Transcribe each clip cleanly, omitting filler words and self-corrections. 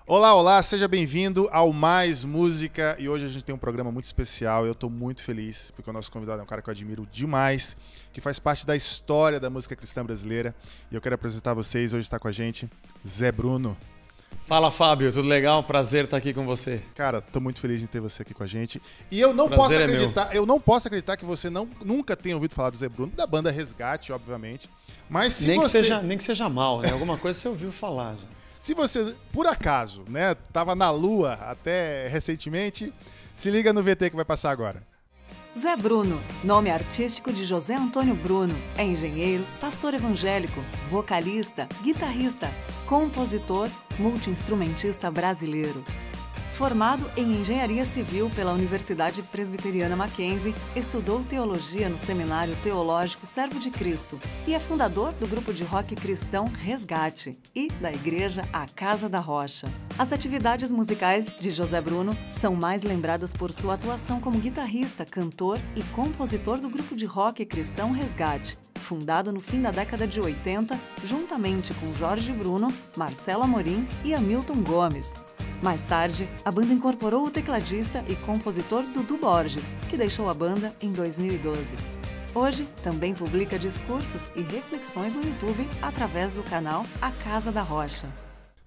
Olá, olá, seja bem-vindo ao Mais Música e hoje a gente tem um programa muito especial e eu estou muito feliz porque o nosso convidado é um cara que eu admiro demais, que faz parte da história da música cristã brasileira e eu quero apresentar a vocês, hoje está com a gente, Zé Bruno. Fala, Fábio, tudo legal? Prazer estar aqui com você. Cara, tô muito feliz em ter você aqui com a gente. E eu não posso acreditar que você nunca tenha ouvido falar do Zé Bruno, da banda Resgate, obviamente. Mas se nem você... que seja mal, né? Alguma coisa você ouviu falar já. Se você, por acaso, né, tava na Lua até recentemente, se liga no VT que vai passar agora. Zé Bruno, nome artístico de José Antônio Bruno, é engenheiro, pastor evangélico, vocalista, guitarrista, compositor, multi-instrumentista brasileiro. Formado em Engenharia Civil pela Universidade Presbiteriana Mackenzie, estudou teologia no Seminário Teológico Servo de Cristo e é fundador do grupo de rock cristão Resgate e da igreja A Casa da Rocha. As atividades musicais de José Bruno são mais lembradas por sua atuação como guitarrista, cantor e compositor do grupo de rock cristão Resgate, fundado no fim da década de 80, juntamente com Jorge Bruno, Marcelo Amorim e Hamilton Gomes. Mais tarde, a banda incorporou o tecladista e compositor Dudu Borges, que deixou a banda em 2012. Hoje, também publica discursos e reflexões no YouTube através do canal A Casa da Rocha.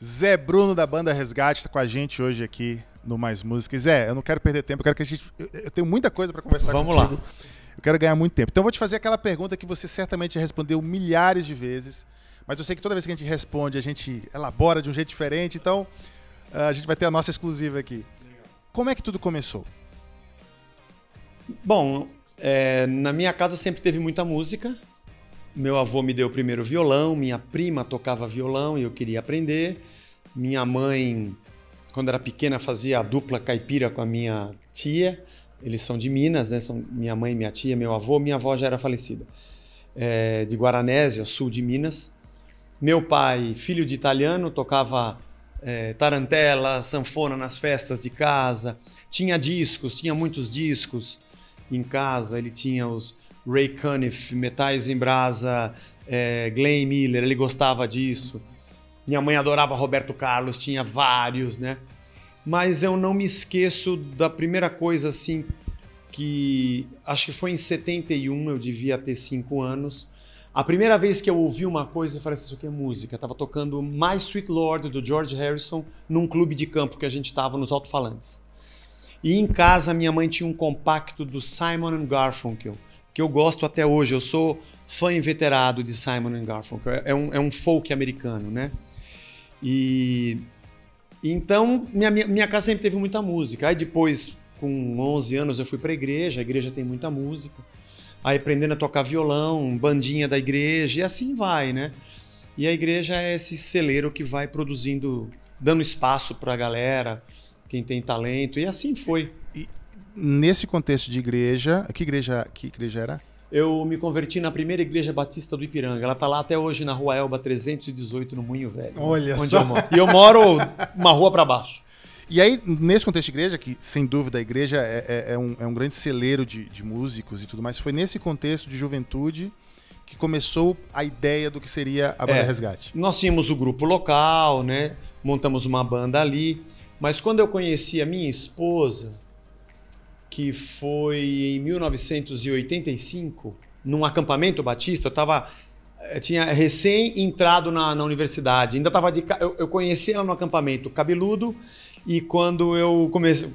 Zé Bruno, da banda Resgate, está com a gente hoje aqui no Mais Música. E Zé, eu não quero perder tempo, eu tenho muita coisa para conversar contigo. Vamos lá. Eu quero ganhar muito tempo. Então eu vou te fazer aquela pergunta que você certamente já respondeu milhares de vezes, mas eu sei que toda vez que a gente responde, a gente elabora de um jeito diferente, então... a gente vai ter a nossa exclusiva aqui. Como é que tudo começou? Bom, na minha casa sempre teve muita música. Meu avô me deu o primeiro violão, minha prima tocava violão e eu queria aprender. Minha mãe, quando era pequena, fazia a dupla caipira com a minha tia. Eles são de Minas, né? São minha mãe, minha tia, meu avô. Minha avó já era falecida. De Guaranésia, sul de Minas. Meu pai, filho de italiano, tocava... tarantela, sanfona nas festas de casa, tinha muitos discos em casa, ele tinha os Ray Conniff, Metais em Brasa, Glenn Miller, ele gostava disso. Minha mãe adorava Roberto Carlos, tinha vários, né? Mas eu não me esqueço da primeira coisa assim, que acho que foi em 71, eu devia ter 5 anos. A primeira vez que eu ouvi uma coisa, eu falei assim, isso aqui é música. Eu tava tocando My Sweet Lord, do George Harrison, num clube de campo que a gente tava nos alto-falantes. E em casa, minha mãe tinha um compacto do Simon & Garfunkel, que eu gosto até hoje. Eu sou fã inveterado de Simon & Garfunkel. É um folk americano, né? E então, minha casa sempre teve muita música. Aí depois, com 11 anos, eu fui pra igreja. A igreja tem muita música. Aí aprendendo a tocar violão, bandinha da igreja, e assim vai, né? E a igreja é esse celeiro que vai produzindo, dando espaço pra galera, quem tem talento, e assim foi. E nesse contexto de igreja, que igreja era? Eu me converti na primeira igreja batista do Ipiranga. Ela tá lá até hoje na Rua Elba 318, no Moinho Velho. Olha onde só! Eu moro. E eu moro uma rua pra baixo. E aí, nesse contexto de igreja, que sem dúvida a igreja é um grande celeiro de músicos e tudo mais, foi nesse contexto de juventude que começou a ideia do que seria a banda Resgate. Nós tínhamos o grupo local, né? Montamos uma banda ali, mas quando eu conheci a minha esposa, que foi em 1985, num acampamento batista, tinha recém entrado na universidade, ainda estava eu conheci ela no acampamento, cabeludo, e quando eu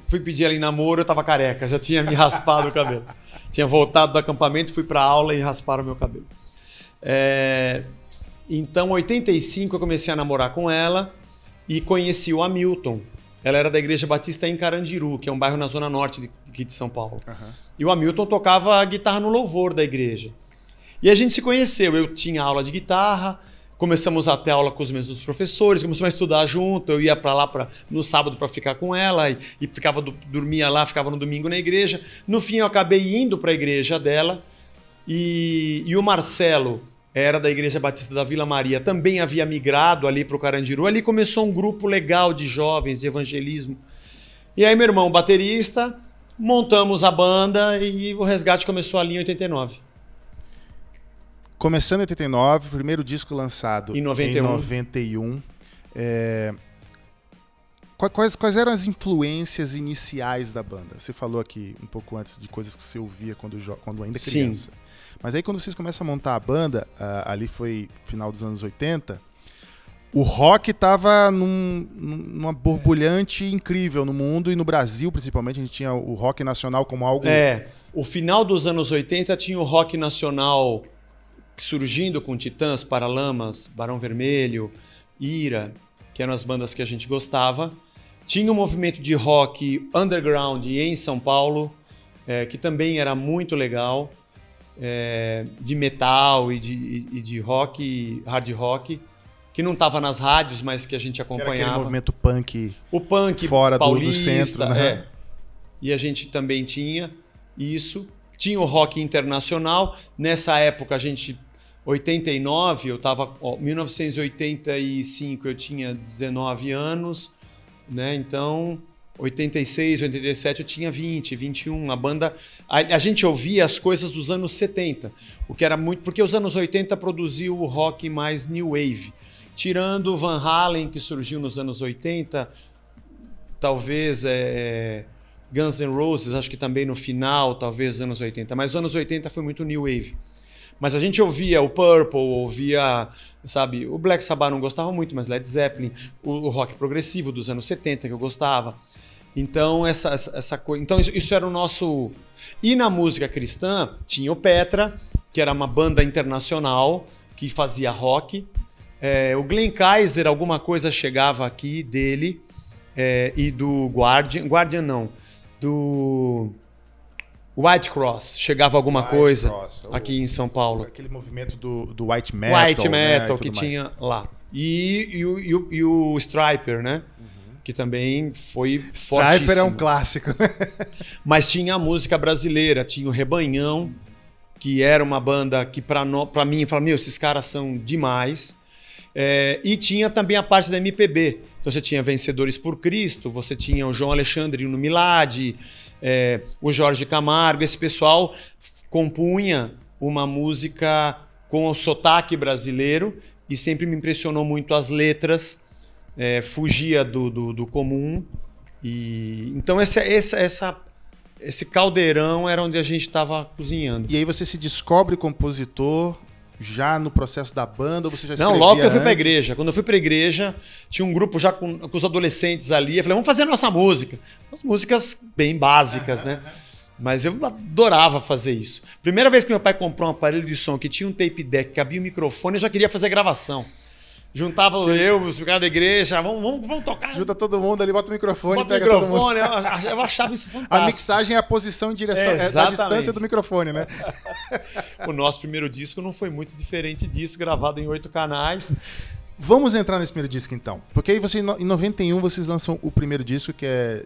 fui pedir ela em namoro, eu estava careca, já tinha me raspado o cabelo. Tinha voltado do acampamento, fui para aula e rasparam o meu cabelo. Então, em 85, eu comecei a namorar com ela e conheci o Hamilton. Ela era da Igreja Batista em Carandiru, que é um bairro na zona norte de São Paulo. Uhum. E o Hamilton tocava a guitarra no louvor da igreja. E a gente se conheceu, eu tinha aula de guitarra, começamos a ter aula com os mesmos professores, começamos a estudar junto, eu ia para lá no sábado para ficar com ela e dormia lá, ficava no domingo na igreja. No fim eu acabei indo para a igreja dela e o Marcelo era da Igreja Batista da Vila Maria, também havia migrado ali para o Carandiru, ali começou um grupo legal de jovens, de evangelismo. E aí meu irmão, baterista, montamos a banda e o Resgate começou ali em 89. Começando em 89, o primeiro disco lançado em 91. Em 91. Quais eram as influências iniciais da banda? Você falou aqui um pouco antes de coisas que você ouvia quando ainda criança. Sim. Mas aí quando vocês começam a montar a banda, ali foi final dos anos 80, o rock estava numa borbulhante incrível no mundo e no Brasil, principalmente, a gente tinha o rock nacional como algo... O final dos anos 80 tinha o rock nacional surgindo com Titãs, Paralamas, Barão Vermelho, Ira, que eram as bandas que a gente gostava. Tinha um movimento de rock underground em São Paulo, que também era muito legal, de metal e de rock, hard rock, que não estava nas rádios, mas que a gente acompanhava. Era aquele movimento punk, o punk fora paulista, do centro. Né? E a gente também tinha isso. Tinha o rock internacional. Nessa época, 89, eu estava... 1985 eu tinha 19 anos, né? Então, 86, 87 eu tinha 20, 21. A banda... A gente ouvia as coisas dos anos 70, o que era muito... Porque os anos 80 produziu o rock mais new wave. Tirando o Van Halen, que surgiu nos anos 80, talvez Guns N' Roses, acho que também no final, talvez, dos anos 80. Mas os anos 80 foi muito new wave. Mas a gente ouvia o Purple, ouvia, sabe, o Black Sabbath não gostava muito, mas Led Zeppelin, o rock progressivo dos anos 70 que eu gostava. Então, essa coisa. Então, isso era o nosso... E na música cristã, tinha o Petra, que era uma banda internacional que fazia rock. O Glenn Kaiser, alguma coisa chegava aqui dele, e do Guardian não, do White Cross, chegava alguma coisa aqui em São Paulo. Aquele movimento do White Metal. White Metal, né, que tinha lá. E o Stryper, né? Que também foi fortíssimo. Stryper é um clássico. Mas tinha a música brasileira, tinha o Rebanhão, que era uma banda que pra mim, eu falava, esses caras são demais. E tinha também a parte da MPB. Então você tinha Vencedores por Cristo, você tinha o João Alexandre no Milad, o Jorge Camargo. Esse pessoal compunha uma música com o sotaque brasileiro e sempre me impressionou muito as letras, fugia do comum. Então esse caldeirão era onde a gente estava cozinhando. E aí você se descobre compositor já no processo da banda, ou você já escrevia? Não, logo que eu fui antes? pra igreja. Quando eu fui pra igreja, tinha um grupo já com os adolescentes ali. Eu falei, vamos fazer a nossa música. As músicas bem básicas, né? Mas eu adorava fazer isso. Primeira vez que meu pai comprou um aparelho de som que tinha um tape deck, que cabia o microfone, eu já queria fazer gravação. Juntava os caras da igreja, vamos tocar. Junta todo mundo ali, bota o microfone, bota pega todo mundo. Eu achava isso fantástico. A mixagem é a posição em direção da distância do microfone, né? O nosso primeiro disco não foi muito diferente disso, gravado em 8 canais. Vamos entrar nesse primeiro disco, então. Porque aí em 91 vocês lançam o primeiro disco, que é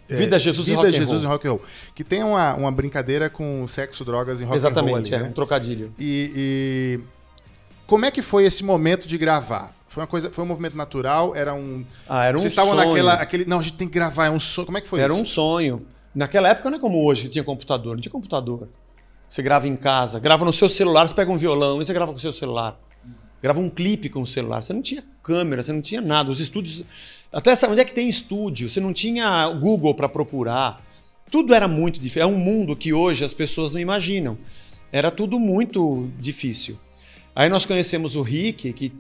Vida, Jesus e Rock and Roll. Que tem uma brincadeira com sexo, drogas e rock and roll. Exatamente, ali, né? Um trocadilho. E como é que foi esse momento de gravar? Foi um movimento natural? Era um Vocês estavam sonho. não, a gente tem que gravar, é um sonho. Como é que foi isso? Era um sonho. Naquela época não é como hoje, que tinha computador. Não tinha computador. Você grava em casa, grava no seu celular, você pega um violão e você grava com o seu celular. Grava um clipe com o celular. Você não tinha câmera, você não tinha nada. Os estúdios... Até onde é que tem estúdio? Você não tinha Google para procurar. Tudo era muito difícil. É um mundo que hoje as pessoas não imaginam. Era tudo muito difícil. Aí nós conhecemos o Rick, que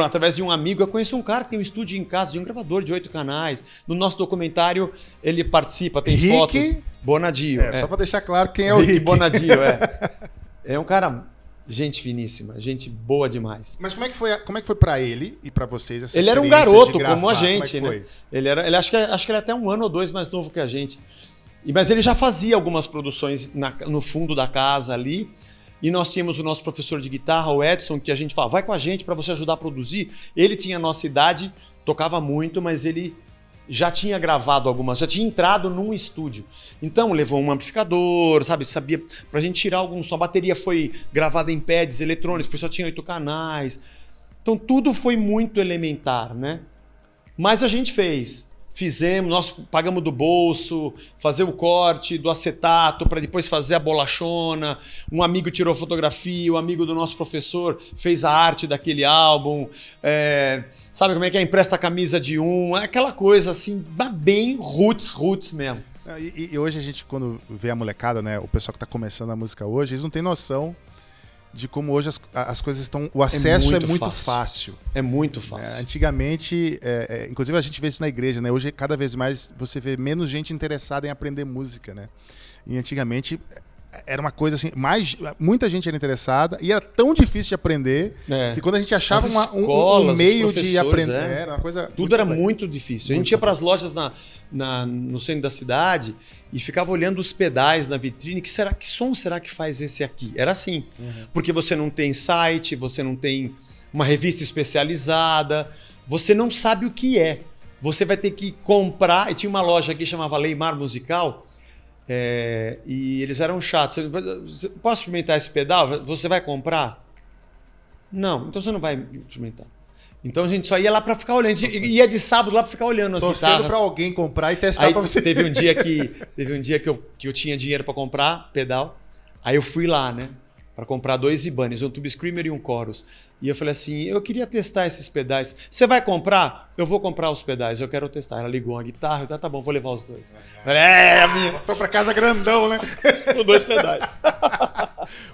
através de um amigo, eu conheço um cara que tem um estúdio em casa, de um gravador de 8 canais. No nosso documentário, ele participa, tem Rick fotos. Bonadio. Só para deixar claro quem é o Rick. Bonadio, É um cara, gente finíssima, gente boa demais. Mas como é que foi para ele e para vocês essa Ele era um experiência garoto, de gravar? como a gente, como é que né? foi? Ele acho que ele é até 1 ano ou 2 mais novo que a gente. Mas ele já fazia algumas produções no fundo da casa ali. E nós tínhamos o nosso professor de guitarra, o Edson, que a gente falava, vai com a gente para você ajudar a produzir. Ele tinha a nossa idade, tocava muito, mas ele já tinha gravado algumas, já tinha entrado num estúdio. Então levou um amplificador, sabia, pra gente tirar algum som. A bateria foi gravada em pads eletrônicos, porque só tinha 8 canais. Então tudo foi muito elementar, né? Mas a gente fez fizemos, nós pagamos do bolso, fazer o corte do acetato para depois fazer a bolachona. Um amigo tirou fotografia, um amigo do nosso professor fez a arte daquele álbum. Sabe como é que é? Empresta a camisa de um, aquela coisa assim, bem roots mesmo. E hoje a gente, quando vê a molecada, né, o pessoal que está começando a música hoje, eles não têm noção de como hoje as coisas estão... O acesso é muito fácil. É muito fácil. Antigamente, inclusive a gente vê isso na igreja, né? Hoje, cada vez mais, você vê menos gente interessada em aprender música, né? E antigamente era uma coisa assim, muita gente era interessada e era tão difícil de aprender que quando a gente achava um meio de aprender, era uma coisa... Tudo era muito difícil. A gente ia para as lojas no centro da cidade e ficava olhando os pedais na vitrine. Que som será que faz esse aqui? Era assim. Porque você não tem site, você não tem uma revista especializada, você não sabe o que é. Você vai ter que comprar. E tinha uma loja aqui que chamava Leimar Musical, e eles eram chatos. Posso experimentar esse pedal? Você vai comprar? Não, então você não vai experimentar. Então a gente só ia lá para ficar olhando. A gente ia de sábado lá para ficar olhando as guitarras. Torcendo para alguém comprar e testar para você. Teve um dia que eu tinha dinheiro para comprar pedal. Aí eu fui lá, né? Para comprar 2 Ibanez, um Tube Screamer e um Chorus. E eu falei assim, eu queria testar esses pedais. Você vai comprar? Eu vou comprar os pedais, eu quero testar. Ela ligou uma guitarra, eu falei, tá bom, vou levar os 2. Minha. Tô para casa grandão, né? Com 2 pedais.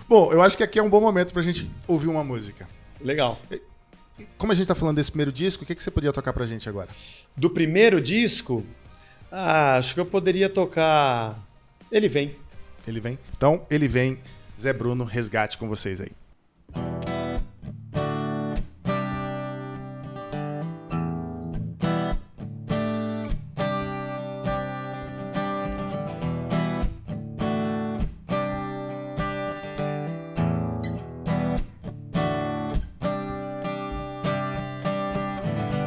Bom, eu acho que aqui é um bom momento pra gente ouvir uma música. Legal. Como a gente tá falando desse primeiro disco, o que você podia tocar pra gente agora? Do primeiro disco, acho que eu poderia tocar Ele Vem. Ele Vem? Então, Ele Vem, Zé Bruno, resgate com vocês aí.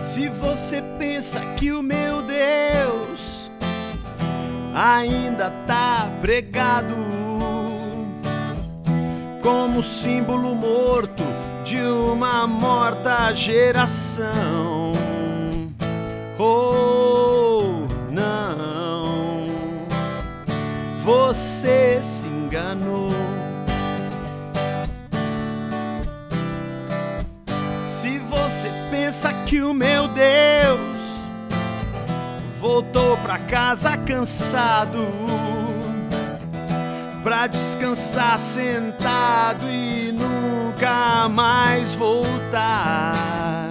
Se você pensa que o meu Deus ainda tá pregado como símbolo morto de uma morta geração, oh, não, você se enganou. Se você pensa que o meu Deus voltou pra casa cansado, pra descansar sentado e nunca mais voltar,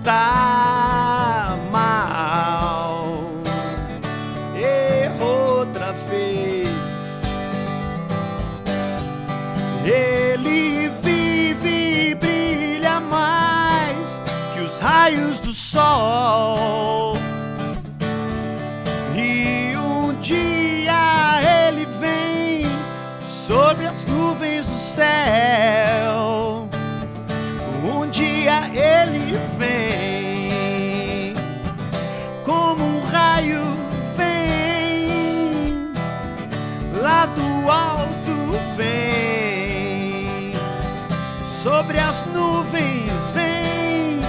tá mal. Errou outra vez. Ele vive e brilha mais que os raios do sol. E um dia ele vem sobre as nuvens do céu. Um dia ele vem como um raio vem lá do alto, vem sobre as nuvens, vem.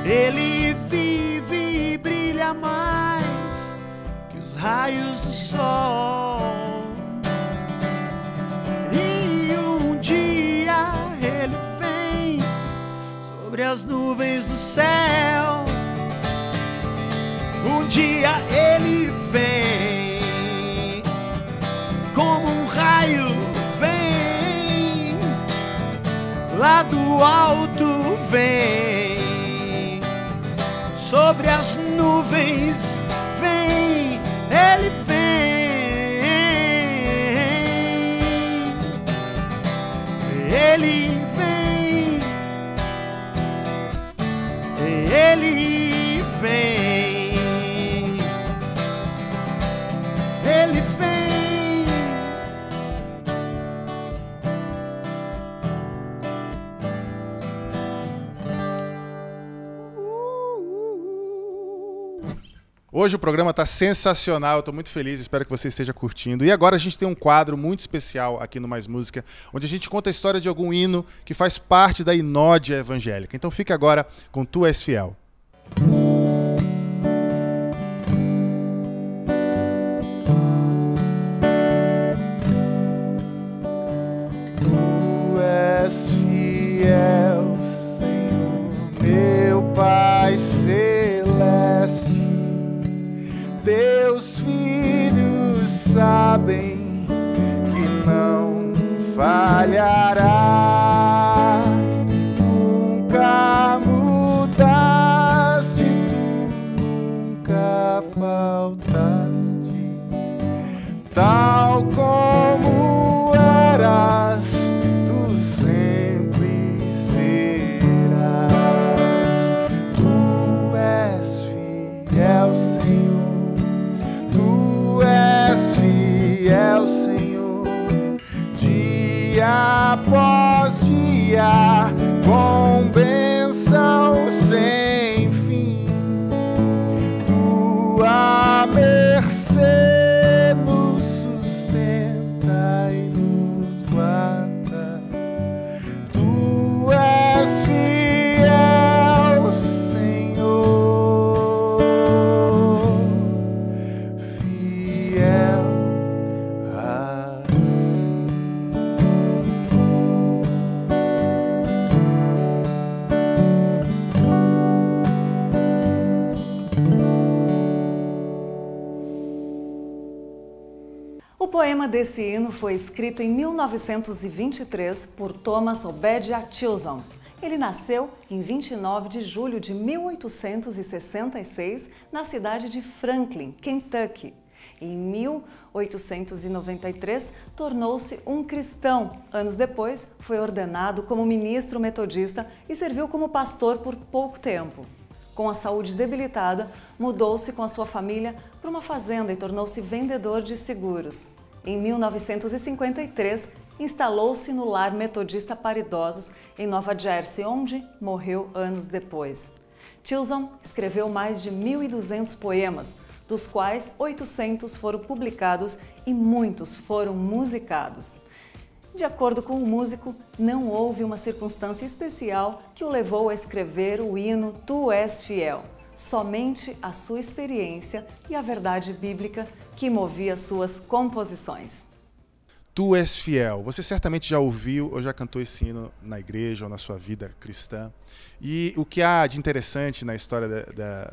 Ele vive e brilha mais que os raios do sol. E um dia ele vem sobre as nuvens do céu. Um dia ele vem como um raio vem lá do alto, vem sobre as nuvens, vem, ele vem, ele vem, ele vem, ele vem. Hoje o programa está sensacional, eu estou muito feliz, espero que você esteja curtindo. E agora a gente tem um quadro muito especial aqui no Mais Música, onde a gente conta a história de algum hino que faz parte da Inódia evangélica. Então fica agora com Tu És Fiel. falharás, nunca mudaste, tu nunca faltaste, tal como eras, tu sempre serás. Tu és fiel, Senhor, tu és fiel, Senhor, dia após dia, com bênção sem fim. Tua mercê nos sustenta e nos guarda. Tu és fiel, Senhor, fiel assim. O poema desse hino foi escrito em 1923 por Thomas Obadiah Tilson. Ele nasceu em 29 de julho de 1866 na cidade de Franklin, Kentucky. Em 1893, tornou-se um cristão. Anos depois, foi ordenado como ministro metodista e serviu como pastor por pouco tempo. Com a saúde debilitada, mudou-se com a sua família para uma fazenda e tornou-se vendedor de seguros. Em 1953, instalou-se no lar metodista para idosos em Nova Jersey, onde morreu anos depois. Tilson escreveu mais de 1.200 poemas, dos quais 800 foram publicados e muitos foram musicados. De acordo com o músico, não houve uma circunstância especial que o levou a escrever o hino Tu És Fiel, somente a sua experiência e a verdade bíblica que movia suas composições. Tu és fiel. Você certamente já ouviu ou já cantou esse hino na igreja ou na sua vida cristã. E o que há de interessante na história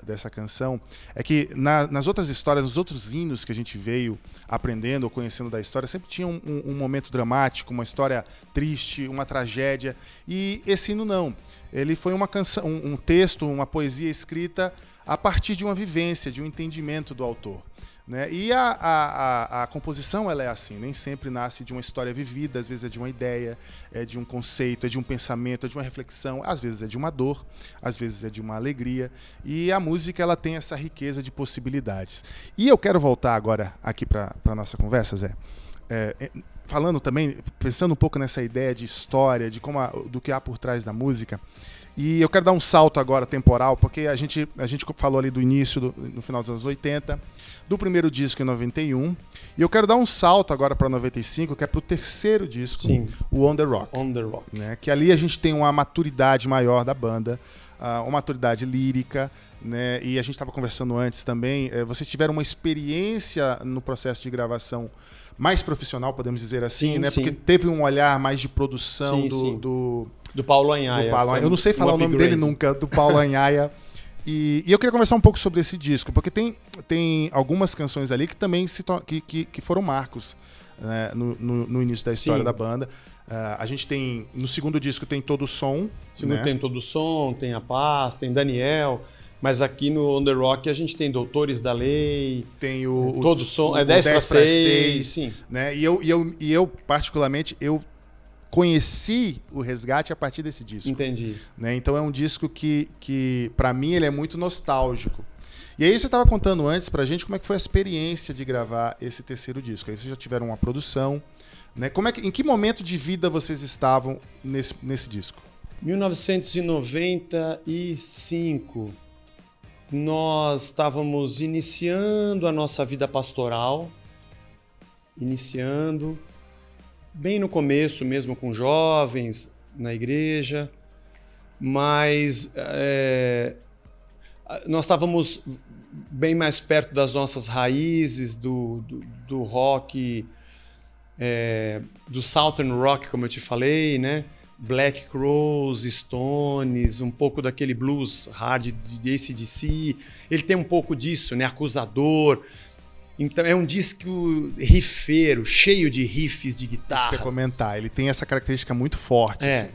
dessa canção é que nas outras histórias, nos outros hinos que a gente veio aprendendo ou conhecendo da história, sempre tinha um momento dramático, uma história triste, uma tragédia. E esse hino não. Ele foi uma canção, um texto, uma poesia escrita a partir de uma vivência, de um entendimento do autor. Né? E a composição ela é assim, nem sempre nasce de uma história vivida, às vezes é de uma ideia, é de um conceito, é de um pensamento, é de uma reflexão, às vezes é de uma dor, às vezes é de uma alegria, e a música ela tem essa riqueza de possibilidades. E eu quero voltar agora aqui para a nossa conversa, Zé, falando também, pensando um pouco nessa ideia de história, de do que há por trás da música. E eu quero dar um salto agora temporal, porque a gente falou ali do início, no final dos anos 80, do primeiro disco em 91, e eu quero dar um salto agora para 95, que é para o terceiro disco, sim, o On The Rock. On The Rock. Né? Que ali a gente tem uma maturidade maior da banda, uma maturidade lírica, né? E a gente estava conversando antes também, vocês tiveram uma experiência no processo de gravação mais profissional, podemos dizer assim, sim, né? Sim. Porque teve um olhar mais de produção do Paulo Anhaia. Eu não sei falar o nome dele nunca, do Paulo Anhaia. E eu queria conversar um pouco sobre esse disco, porque tem algumas canções ali que também que foram marcos, né, no início da história, sim, da banda. A gente tem, no segundo disco tem Todo o Som. No segundo, né? Tem Todo o Som, tem A Paz, tem Daniel. Mas aqui no On The Rock a gente tem Doutores da Lei, tem Todo o Som, 10 para 6, sim. Né? E eu particularmente, eu conheci o Resgate a partir desse disco. Entendi. Né? Então é um disco que para mim, ele é muito nostálgico. E aí você estava contando antes pra gente como é que foi a experiência de gravar esse terceiro disco. Aí vocês já tiveram uma produção, né? Em que momento de vida vocês estavam nesse disco? 1995. Nós estávamos iniciando a nossa vida pastoral, bem no começo mesmo com jovens na igreja, mas nós estávamos bem mais perto das nossas raízes do rock, do Southern Rock, como eu te falei, né? Black Crowes, Stones, um pouco daquele blues hard de AC/DC. Ele tem um pouco disso, né? Acusador. Então é um disco riffeiro, cheio de riffs de Isso que guitarra. eu ia comentar. Ele tem essa característica muito forte. É. Assim.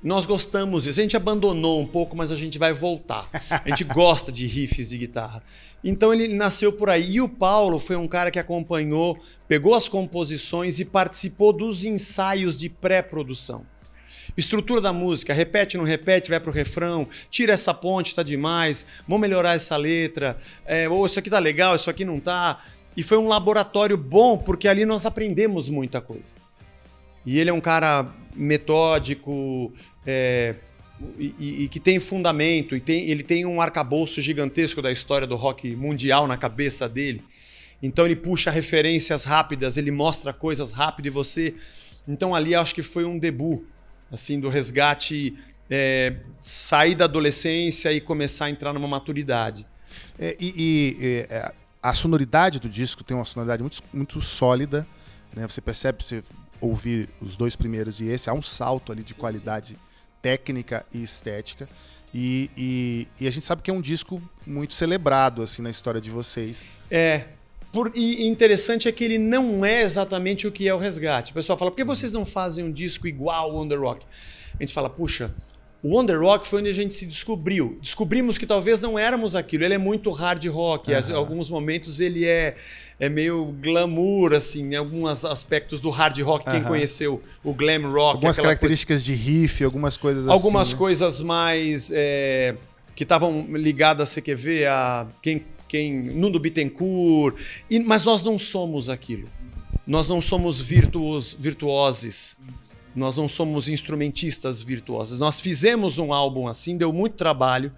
Nós gostamos disso. A gente abandonou um pouco, mas a gente vai voltar. A gente gosta de riffs de guitarra. Então ele nasceu por aí. E o Paulo foi um cara que acompanhou, pegou as composições e participou dos ensaios de pré-produção. Estrutura da música, repete, não repete, vai pro refrão, tira essa ponte, tá demais, vamos melhorar essa letra, ou isso aqui tá legal, isso aqui não tá. E foi um laboratório bom, porque ali nós aprendemos muita coisa. E ele é um cara metódico, e que tem fundamento, ele tem um arcabouço gigantesco da história do rock mundial na cabeça dele. Então ele puxa referências rápidas, ele mostra coisas rápido e você... Então ali acho que foi um debut, assim, do Resgate, sair da adolescência e começar a entrar numa maturidade. A sonoridade do disco tem uma sonoridade muito, muito sólida, né? Você percebe, você ouvir os dois primeiros e esse, há um salto ali de qualidade técnica e estética. E a gente sabe que é um disco muito celebrado assim na história de vocês. E interessante é que ele não é exatamente o que é o Resgate. O pessoal fala, por que vocês não fazem um disco igual ao On The Rock? A gente fala, puxa, o On The Rock foi onde a gente se descobriu. Descobrimos que talvez não éramos aquilo. Ele é muito hard rock. Em alguns momentos ele é meio glamour, assim, em alguns aspectos do hard rock. Quem conheceu o glam rock. Algumas características de riff, algumas coisas assim. Algumas coisas mais que estavam ligadas a CQV, a Nuno Bittencourt. Mas nós não somos aquilo. Nós não somos virtuosos. Nós não somos instrumentistas virtuosos. Nós fizemos um álbum assim, deu muito trabalho,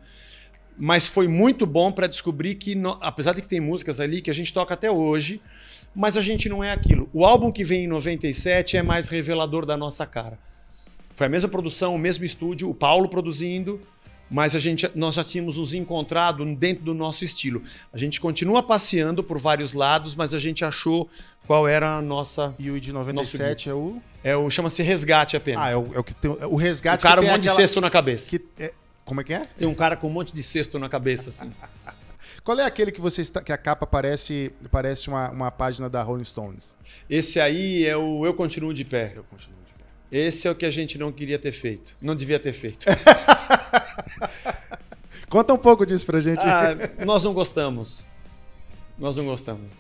mas foi muito bom para descobrir que, apesar de que tem músicas ali que a gente toca até hoje, mas a gente não é aquilo. O álbum que vem em 97 é mais revelador da nossa cara. Foi a mesma produção, o mesmo estúdio, o Paulo produzindo, mas nós já tínhamos nos encontrado dentro do nosso estilo. A gente continua passeando por vários lados, mas a gente achou qual era a nossa... E o de 97 é o... Chama-se Resgate apenas. É o que tem... O Resgate... O cara com um monte de cesto na cabeça. Como é que é? Tem um cara com um monte de cesto na cabeça, assim. Qual é aquele que a capa parece uma página da Rolling Stones? Esse aí é o Eu Continuo de Pé. Eu Continuo de Pé. Esse é o que a gente não queria ter feito. Não devia ter feito. Conta um pouco disso pra gente. Nós não gostamos. Nós não gostamos.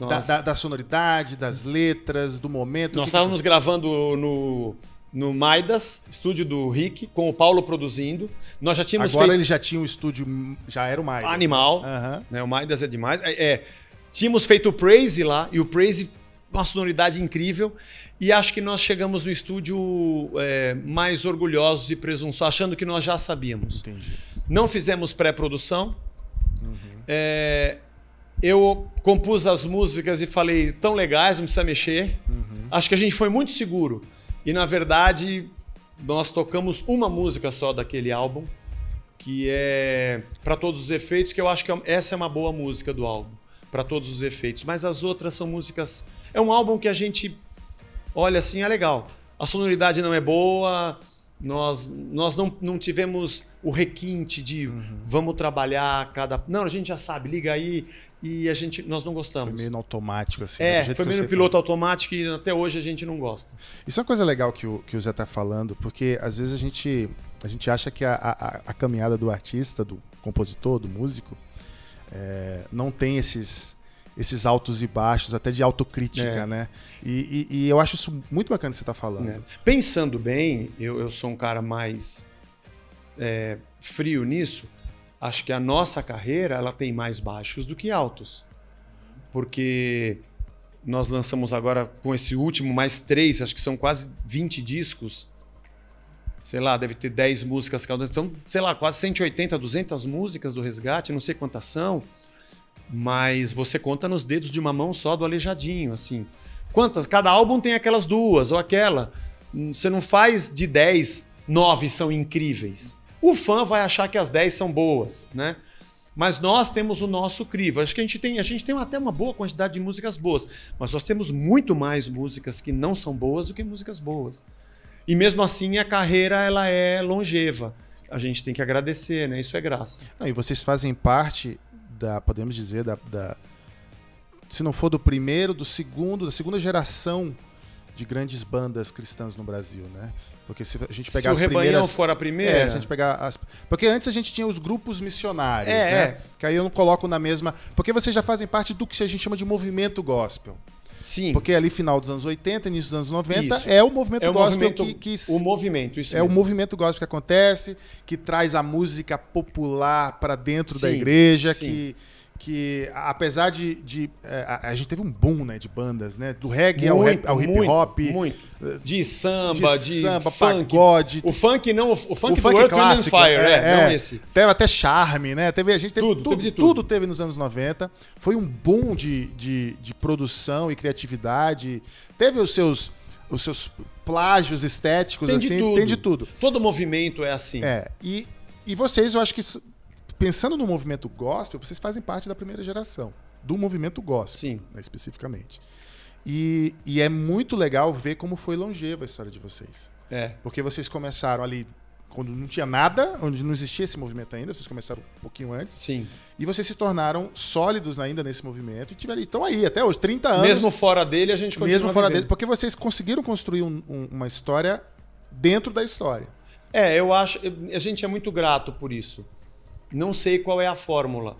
Da sonoridade, das letras, do momento. Nós estávamos gravando no Maidas, estúdio do Rick, com o Paulo produzindo. Nós já tínhamos Agora ele já tinha um estúdio, já era o Maidas. Animal. Né? O Maidas é demais. Tínhamos feito o Praise lá, e o Praise, uma sonoridade incrível. E acho que nós chegamos no estúdio mais orgulhosos e presunçosos, achando que nós já sabíamos. Entendi. Não fizemos pré-produção. Eu compus as músicas e falei, tão legais, não precisa mexer. Acho que a gente foi muito seguro. E, na verdade, nós tocamos uma música só daquele álbum, que é Pra Todos os Efeitos, que eu acho que essa é uma boa música do álbum, Pra Todos os Efeitos. Mas as outras são músicas... É um álbum que a gente olha assim, é legal. A sonoridade não é boa, nós não tivemos o requinte de vamos trabalhar cada... Não, a gente já sabe, liga aí... E nós não gostamos. Foi meio no automático, assim. Foi meio no piloto automático e até hoje a gente não gosta. Isso é uma coisa legal que o Zé tá falando, porque às vezes a gente acha que a caminhada do artista, do compositor, do músico, não tem esses altos e baixos, até de autocrítica, né? E eu acho isso muito bacana que você tá falando. Pensando bem, eu sou um cara mais frio nisso. Acho que a nossa carreira ela tem mais baixos do que altos. Porque nós lançamos agora, com esse último, mais 3, acho que são quase 20 discos. Sei lá, deve ter 10 músicas cada um. São, sei lá, quase 180, 200 músicas do Resgate, não sei quantas são. Mas você conta nos dedos de uma mão só do Aleijadinho, assim. Quantas? Cada álbum tem aquelas 2 ou aquela. Você não faz de 10, 9 são incríveis. O fã vai achar que as 10 são boas, né? Mas nós temos o nosso crivo. Acho que a gente tem até uma boa quantidade de músicas boas, mas nós temos muito mais músicas que não são boas do que músicas boas. E mesmo assim a carreira ela é longeva. A gente tem que agradecer, né? Isso é graça. E vocês fazem parte podemos dizer, se não for do primeiro, da segunda geração de grandes bandas cristãs no Brasil, né? Porque se a gente pegar as primeiras... Se o Rebanhão for a primeira... se a gente pegar as... Porque antes a gente tinha os grupos missionários, né? Que aí eu não coloco na mesma... Porque vocês já fazem parte do que a gente chama de movimento gospel. Sim. Porque ali final dos anos 80, início dos anos 90, é o movimento gospel que... O movimento, isso mesmo. O movimento gospel que acontece, que traz a música popular para dentro da igreja, que apesar de a gente teve um boom, né, de bandas, né, do reggae ao hip hop, de samba, de funk, pagode, o funk não, o funk do Earth, Wind & Fire, não esse. Teve até Charme, né? A gente teve tudo teve nos anos 90. Foi um boom de produção e criatividade. Teve os seus plágios estéticos, tem de tudo. Todo movimento é assim. E vocês, eu acho que pensando no movimento gospel, vocês fazem parte da primeira geração do movimento gospel, né, especificamente. E é muito legal ver como foi longeva a história de vocês. Porque vocês começaram ali quando não tinha nada, onde não existia esse movimento ainda, vocês começaram um pouquinho antes. Sim. E vocês se tornaram sólidos ainda nesse movimento e estão aí até hoje, 30 anos. Mesmo fora dele, a gente continua vivendo. Porque vocês conseguiram construir uma história dentro da história. Eu acho, a gente é muito grato por isso. Não sei qual é a fórmula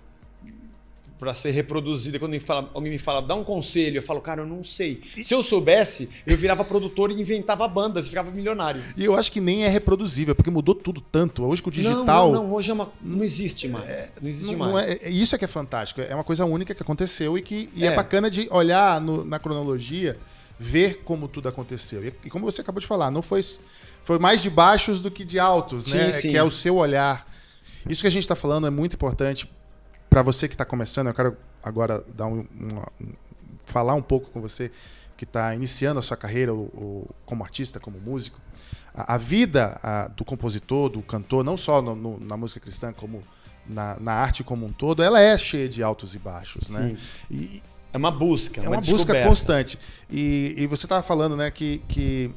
para ser reproduzida. Quando alguém me fala, dá um conselho, eu falo, cara, eu não sei. Se eu soubesse, eu virava produtor e inventava bandas, ficava milionário. E eu acho que nem é reproduzível, porque mudou tudo tanto. Hoje com o digital... Não, hoje não existe mais. Não existe mais. Isso é que é fantástico. É uma coisa única que aconteceu e é bacana de olhar na cronologia, ver como tudo aconteceu. E como você acabou de falar, não foi mais de baixos do que de altos, né? Sim. Que é o seu olhar. Isso que a gente está falando é muito importante para você que está começando. Eu quero agora dar falar um pouco com você que está iniciando a sua carreira como artista, como músico. A vida do compositor, do cantor, não só na música cristã, como na arte como um todo, ela é cheia de altos e baixos, né? É uma busca, uma busca constante. E você estava falando, né, que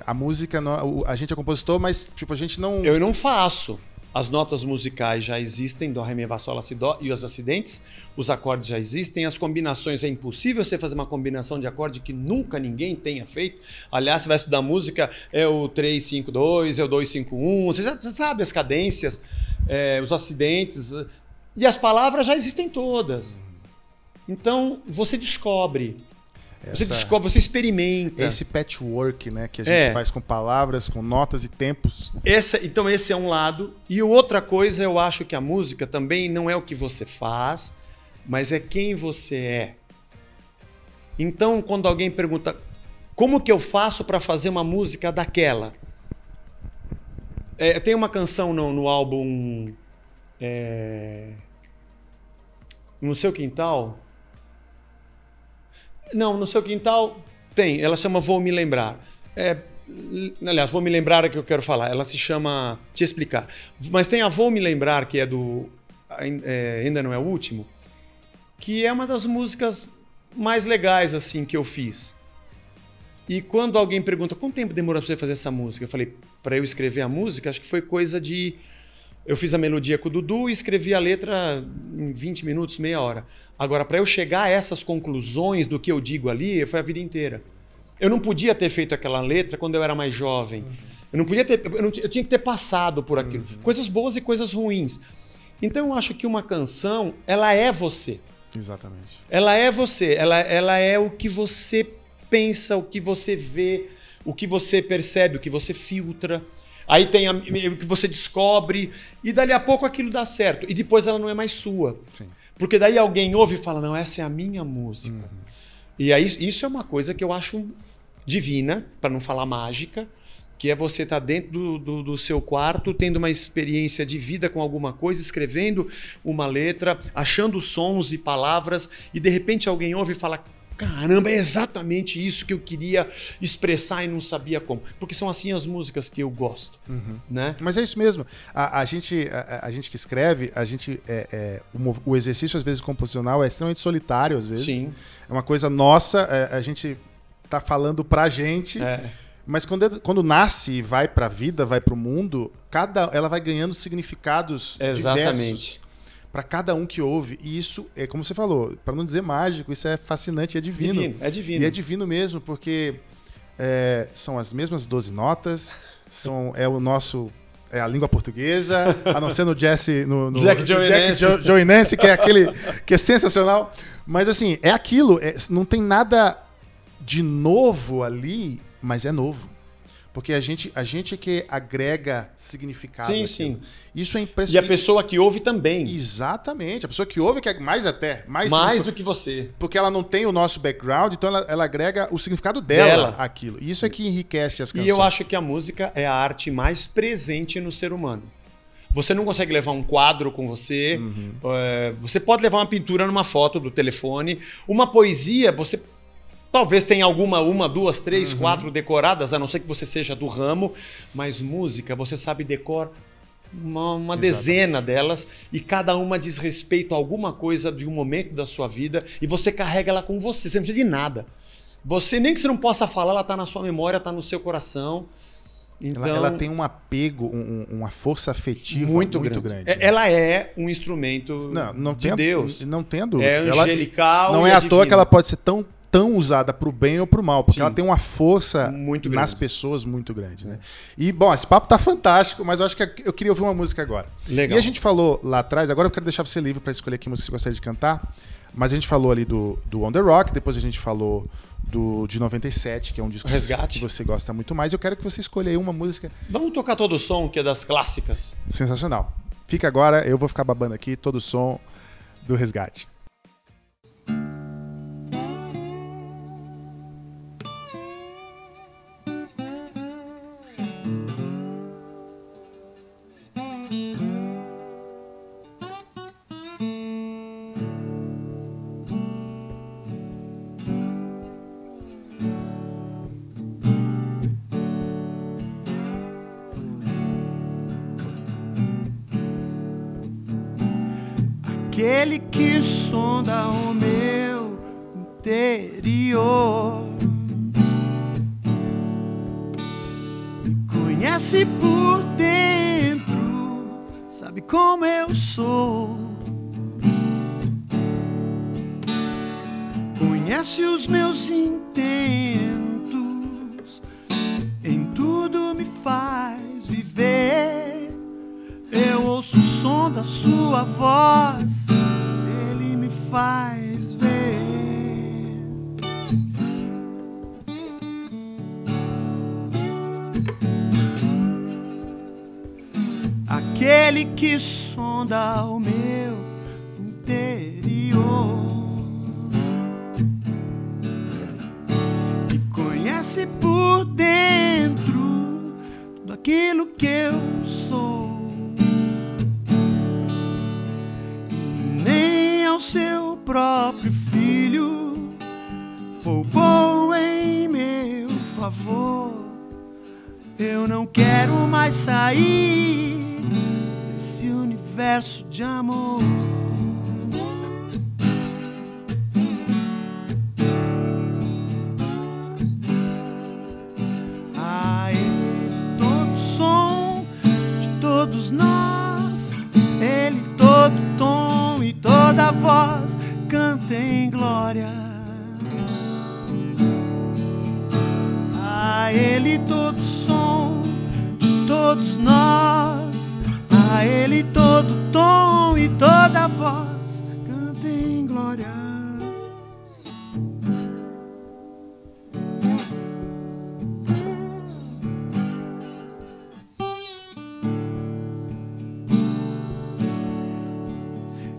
a música, a gente é compositor, mas tipo, a gente não... Eu não faço. As notas musicais já existem, dó, ré, mi, fá, sol, lá, si, dó, e os acidentes, os acordes já existem, as combinações, é impossível você fazer uma combinação de acorde que nunca ninguém tenha feito. Aliás, você vai estudar música, é o 3-5-2, é o 2-5-1, você já sabe as cadências, os acidentes, e as palavras já existem todas. Então, você descobre. Você experimenta. Esse patchwork, né, que a gente faz com palavras, com notas e tempos. Então esse é um lado. E outra coisa, eu acho que a música também não é o que você faz, mas é quem você é. Então, quando alguém pergunta como que eu faço para fazer uma música daquela? Tem uma canção no álbum No Seu Quintal... Não, No Seu Quintal tem. Ela chama Vou Me Lembrar. Aliás, Vou Me Lembrar é que eu quero falar. Ela se chama... Te explicar. Mas tem a Vou Me Lembrar, que é do... Ainda Não É o Último, que é uma das músicas mais legais assim que eu fiz. E quando alguém pergunta quanto tempo demorou para você fazer essa música? Eu falei, para eu escrever a música, acho que foi coisa de... Eu fiz a melodia com o Dudu e escrevi a letra em 20 minutos, meia hora. Agora, para eu chegar a essas conclusões do que eu digo ali, foi a vida inteira. Eu não podia ter feito aquela letra quando eu era mais jovem. Eu não podia ter, eu tinha que ter passado por aquilo. Coisas boas e coisas ruins. Então, eu acho que uma canção, ela é você. Exatamente. Ela é você. Ela é o que você pensa, o que você vê, o que você percebe, o que você filtra. Aí tem o que você descobre e dali a pouco aquilo dá certo. E depois ela não é mais sua. Sim. Porque daí alguém ouve e fala, não, essa é a minha música. E aí isso é uma coisa que eu acho divina, para não falar mágica, que é você estar dentro do seu quarto, tendo uma experiência de vida com alguma coisa, escrevendo uma letra, achando sons e palavras, e de repente alguém ouve e fala, caramba, é exatamente isso que eu queria expressar e não sabia como. Porque são assim as músicas que eu gosto. Né? Mas é isso mesmo. A gente que escreve, o exercício, às vezes, composicional é extremamente solitário, às vezes. Sim. É uma coisa nossa, a gente tá falando pra gente. Mas quando nasce e vai pra vida, vai pro mundo, ela vai ganhando significados diversos. para cada um que ouve. E isso é, como você falou, para não dizer mágico, isso é fascinante, é divino. É divino. E é divino mesmo, porque são as mesmas 12 notas, é a língua portuguesa, a não ser no Jesse, no Jack Joey Nancy, que é aquele que é sensacional. Mas assim, é aquilo, não tem nada de novo ali, mas é novo. Porque a gente é que agrega significado. Sim, àquilo. sim. Isso é impressionante. E a pessoa que ouve também. Exatamente. A pessoa que ouve que é mais do que você. Porque ela não tem o nosso background, então ela agrega o significado dela àquilo. E isso é que enriquece as canções. E eu acho que a música é a arte mais presente no ser humano. Você não consegue levar um quadro com você. Você pode levar uma pintura numa foto do telefone. Uma poesia, você talvez tenha uma, duas, três, quatro decoradas, a não ser que você seja do ramo. Mas música, você sabe decor uma dezena delas, e cada uma diz respeito a alguma coisa de um momento da sua vida, e você carrega ela com você, você não precisa de nada. Você, nem que você não possa falar, ela está na sua memória, está no seu coração. Então, ela tem um apego, uma força afetiva muito grande. Ela é um instrumento de Deus. Não tenha dúvida. É angelical. Não é à toa que ela pode ser tão usada para o bem ou para o mal, porque Sim. ela tem uma força muito nas pessoas muito grande, né? E, bom, esse papo tá fantástico, mas eu acho que eu queria ouvir uma música agora. Legal. E a gente falou lá atrás, agora eu quero deixar você livre para escolher que música você gostaria de cantar, mas a gente falou ali do On The Rock, depois a gente falou de 97, que é um disco Resgate, que você gosta muito mais. Eu quero que você escolha aí uma música... Vamos tocar Todo o Som, que é das clássicas. Sensacional. Fica agora, eu vou ficar babando aqui, Todo o Som do Resgate. Aquele que sonda o meu interior, me conhece por dentro, sabe como eu sou, conhece os meus intentos, em tudo me faz viver. Eu ouço o som da sua voz, ele me faz ver. Aquele que sonda o meu interior, me conhece por dentro, tudo aquilo que eu sou. Seu próprio filho poupou em meu favor. Eu não quero mais sair desse universo de amor. A ele todo som de todos nós, ele todo tom e toda voz canta em glória. A ele todo som de todos nós, a ele todo tom e toda voz canta em glória.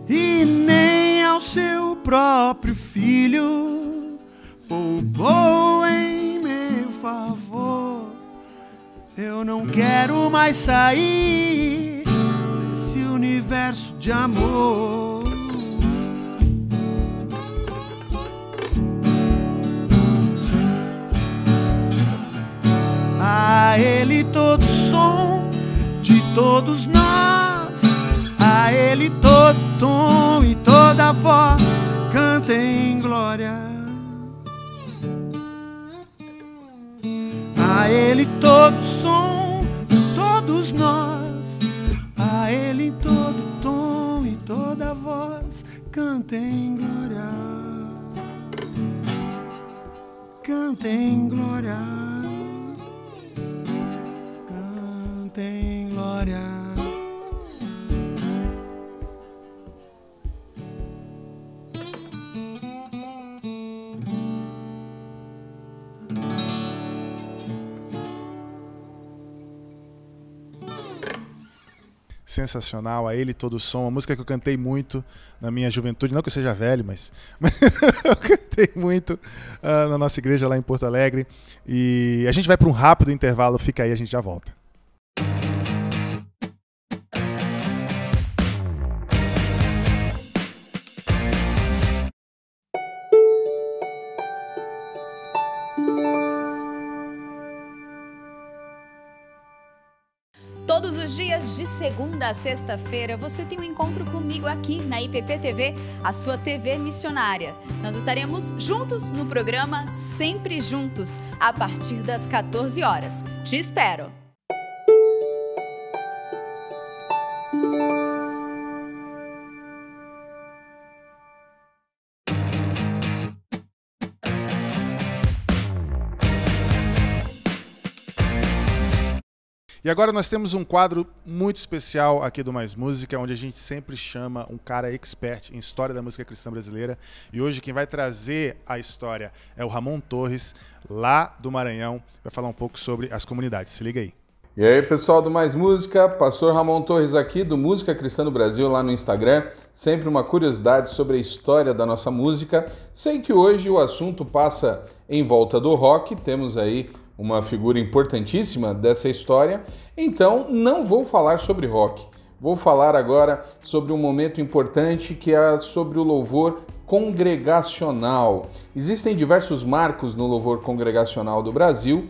E nem ao seu próprio filho poupou em meu favor. Eu não quero mais sair desse universo de amor. A ele todo som de todos nós, a ele todo tom e toda voz canta em glória. A ele todo som de todos nós, a ele todo tom e toda cantem glória, cantem glória, cantem glória. Sensacional, A Ele Todo Som, uma música que eu cantei muito na minha juventude, não que eu seja velho, mas eu cantei muito na nossa igreja lá em Porto Alegre. E a gente vai para um rápido intervalo, fica aí, a gente já volta. Todos os dias, de segunda a sexta-feira, você tem um encontro comigo aqui na IPP TV, a sua TV missionária. Nós estaremos juntos no programa Sempre Juntos, a partir das 14 horas. Te espero! E agora nós temos um quadro muito especial aqui do Mais Música, onde a gente sempre chama um cara expert em história da música cristã brasileira. E hoje quem vai trazer a história é o Ramon Torres, lá do Maranhão. Vai falar um pouco sobre as comunidades. Se liga aí. E aí, pessoal do Mais Música, pastor Ramon Torres aqui do Música Cristã do Brasil lá no Instagram. Sempre uma curiosidade sobre a história da nossa música. Sei que hoje o assunto passa em volta do rock, temos aí uma figura importantíssima dessa história, então não vou falar sobre rock. Vou falar agora sobre um momento importante que é sobre o louvor congregacional. Existem diversos marcos no louvor congregacional do Brasil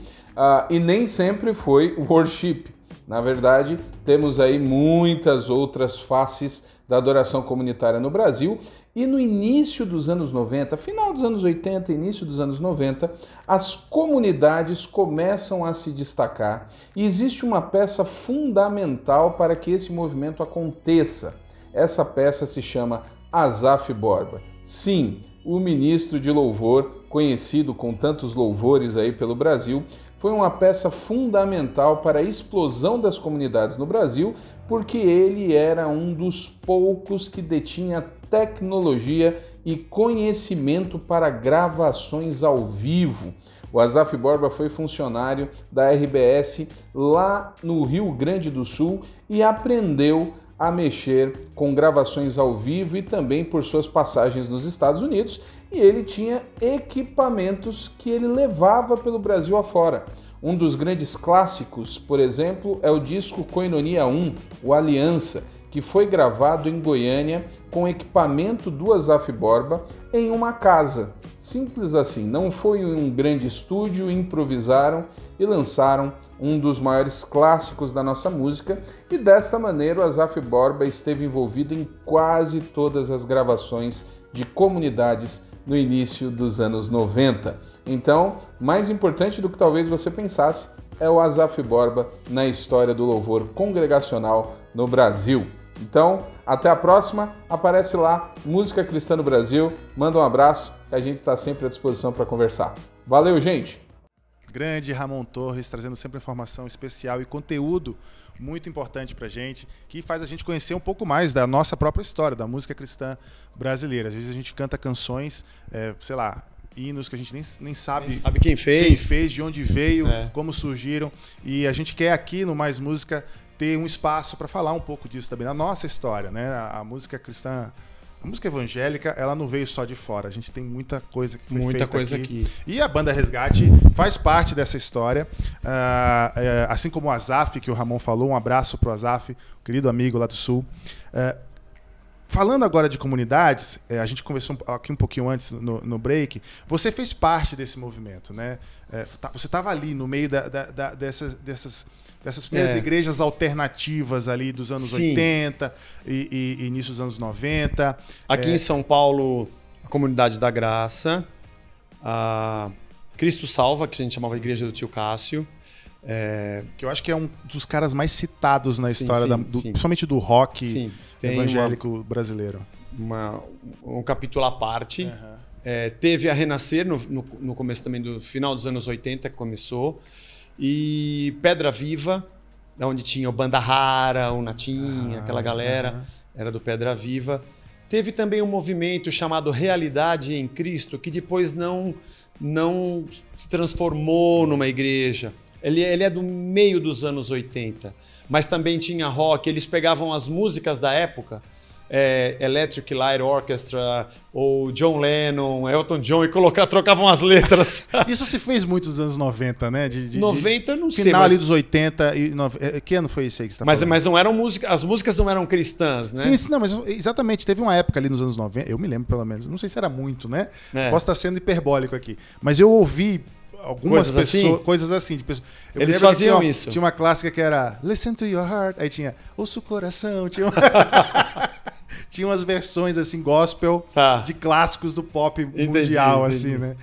e nem sempre foi worship. Na verdade, temos aí muitas outras faces da adoração comunitária no Brasil. E no início dos anos 90, final dos anos 80, início dos anos 90, as comunidades começam a se destacar e existe uma peça fundamental para que esse movimento aconteça. Essa peça se chama Asaf Borba. Sim, o ministro de louvor, conhecido com tantos louvores aí pelo Brasil, foi uma peça fundamental para a explosão das comunidades no Brasil, porque ele era um dos poucos que detinha tecnologia e conhecimento para gravações ao vivo. O Asaf Borba foi funcionário da RBS lá no Rio Grande do Sul e aprendeu a mexer com gravações ao vivo e também por suas passagens nos Estados Unidos, e ele tinha equipamentos que ele levava pelo Brasil afora. Um dos grandes clássicos, por exemplo, é o disco Koinonia 1, o Aliança, que foi gravado em Goiânia com equipamento do Asaf Borba em uma casa. Simples assim, não foi um grande estúdio, improvisaram e lançaram um dos maiores clássicos da nossa música, e desta maneira o Asaf Borba esteve envolvido em quase todas as gravações de comunidades no início dos anos 90. Então, mais importante do que talvez você pensasse, é o Asaf Borba na história do louvor congregacional no Brasil. Então, até a próxima, aparece lá, Música Cristã no Brasil, manda um abraço, que a gente está sempre à disposição para conversar. Valeu, gente! Grande Ramon Torres, trazendo sempre informação especial e conteúdo muito importante pra gente, que faz a gente conhecer um pouco mais da nossa própria história, da música cristã brasileira. Às vezes a gente canta canções, sei lá, hinos que a gente nem sabe quem fez, de onde veio, como surgiram. E a gente quer aqui no Mais Música ter um espaço para falar um pouco disso também, da nossa história, né? A música cristã, a música evangélica, ela não veio só de fora. A gente tem muita coisa que foi feita aqui. E a Banda Resgate faz parte dessa história. Assim como o Asaf, que o Ramon falou, um abraço para o Asaf, querido amigo lá do Sul. Falando agora de comunidades, a gente conversou aqui um pouquinho antes no break, você fez parte desse movimento, né? Você estava ali no meio dessas primeiras igrejas alternativas ali dos anos 80 e início dos anos 90. Aqui em São Paulo, a Comunidade da Graça, a Cristo Salva, que a gente chamava Igreja do Tio Cássio. Que eu acho que é um dos caras mais citados na história, principalmente do rock evangélico brasileiro. um capítulo à parte. Teve a Renascer no começo também, do final dos anos 80 que começou. E Pedra Viva, onde tinha o Banda Rara, o Natinha, aquela galera, era do Pedra Viva. Teve também um movimento chamado Realidade em Cristo, que depois não se transformou numa igreja. Ele é do meio dos anos 80, mas também tinha rock. Eles pegavam as músicas da época, Electric Light Orchestra, ou John Lennon, Elton John, e trocavam as letras. Isso se fez muito nos anos 90, né? 90, não sei. Final ali dos 80 e... Que ano foi isso aí que você tá falando? Mas não eram músicas... As músicas não eram cristãs, né? Sim, não, mas exatamente. Teve uma época ali nos anos 90, eu me lembro pelo menos, não sei se era muito, né? Posso estar sendo hiperbólico aqui. Mas eu ouvi algumas coisas assim. De pessoas. Eles faziam isso. Tinha uma clássica que era Listen to Your Heart, aí tinha Ouça o Coração, tinha umas versões assim, gospel, de clássicos do pop mundial, assim, né?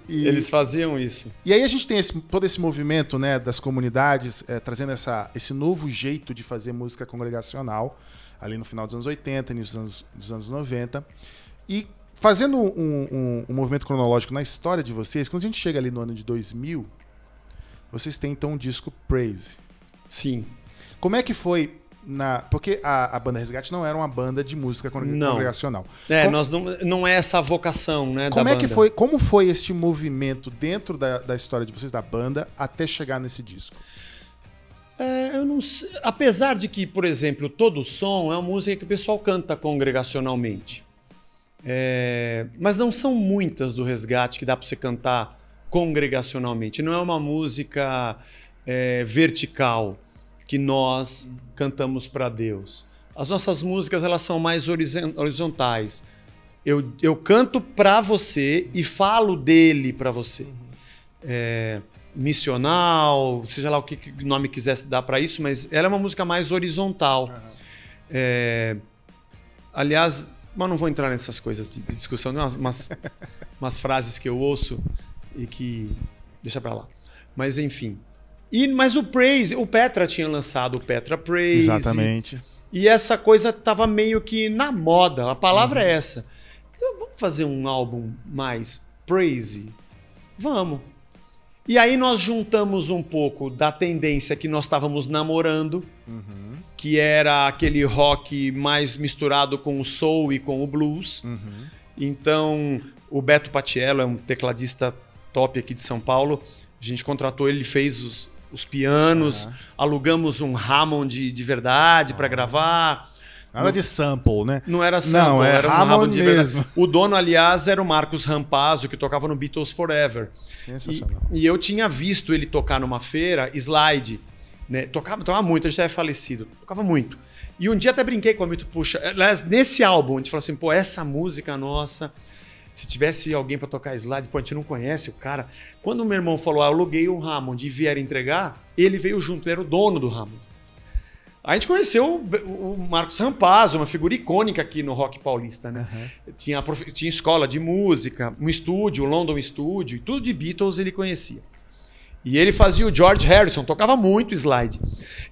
Eles faziam isso. E aí a gente tem todo esse movimento, né, das comunidades, trazendo esse novo jeito de fazer música congregacional, ali no final dos anos 80, início dos anos 90. E fazendo um movimento cronológico na história de vocês, quando a gente chega ali no ano de 2000, vocês têm então um disco Praise. Sim. Como é que foi... Porque a Banda Resgate não era uma banda de música congregacional. Não é essa a vocação, né, da banda. Como foi este movimento dentro da história de vocês, da banda, até chegar nesse disco? Eu não sei. Apesar de que, por exemplo, Todo Som é uma música que o pessoal canta congregacionalmente. Mas não são muitas do Resgate que dá para você cantar congregacionalmente. Não é uma música vertical que nós cantamos para Deus. As nossas músicas, elas são mais horizontais. Eu canto para você e falo dele para você. Missional, seja lá o que nome quisesse dar para isso, mas ela é uma música mais horizontal. Aliás, mas não vou entrar nessas coisas de discussão, umas frases que eu ouço e que... Deixa para lá. Mas, enfim... Mas o Praise, o Petra tinha lançado o Petra Praise. Exatamente. E essa coisa estava meio que na moda, a palavra é essa. Vamos fazer um álbum mais Praise? Vamos. E aí nós juntamos um pouco da tendência que nós estávamos namorando, que era aquele rock mais misturado com o soul e com o blues. Então, o Beto Patiello é um tecladista top aqui de São Paulo. A gente contratou ele fez os pianos, alugamos um Hammond de verdade para gravar. Nada de sample, né? Não era sample, era um Hammond de mesmo. verdade. O dono, aliás, era o Marcos Rampazzo, que tocava no Beatles Forever. Sensacional. E eu tinha visto ele tocar numa feira, slide. Né? Tocava muito, ele já é falecido. Tocava muito. E um dia até brinquei com o Hamilton, puxa, aliás, nesse álbum, a gente falou assim, pô, essa música nossa... Se tivesse alguém para tocar slide, pô, a gente não conhece o cara. Quando o meu irmão falou, eu aluguei um Hammond e vieram entregar, ele veio junto, ele era o dono do Hammond. A gente conheceu o Marcos Rampazzo, uma figura icônica aqui no rock paulista, né? Tinha escola de música, um estúdio, o London Studio, e tudo de Beatles ele conhecia. E ele fazia o George Harrison, tocava muito slide.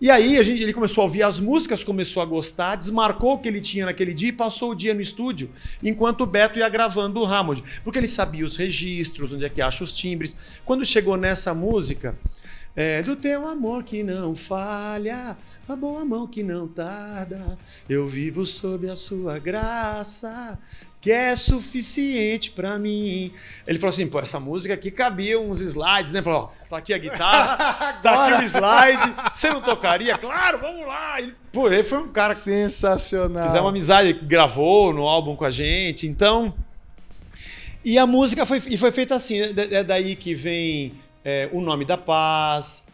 E aí ele começou a ouvir as músicas, começou a gostar, desmarcou o que ele tinha naquele dia e passou o dia no estúdio, enquanto o Beto ia gravando o Hammond. Porque ele sabia os registros, onde é que acha os timbres. Quando chegou nessa música, do teu amor que não falha, a boa mão que não tarda, eu vivo sob a sua graça, que é suficiente pra mim. Ele falou assim, pô, essa música aqui cabia uns slides, né? Falou, ó, tá aqui a guitarra, tá aqui o slide, você não tocaria? Claro, vamos lá. Pô, ele foi um cara... Sensacional. Fizemos uma amizade, gravou no álbum com a gente, então... E a música foi feita assim, é daí que vem O Nome da Paz,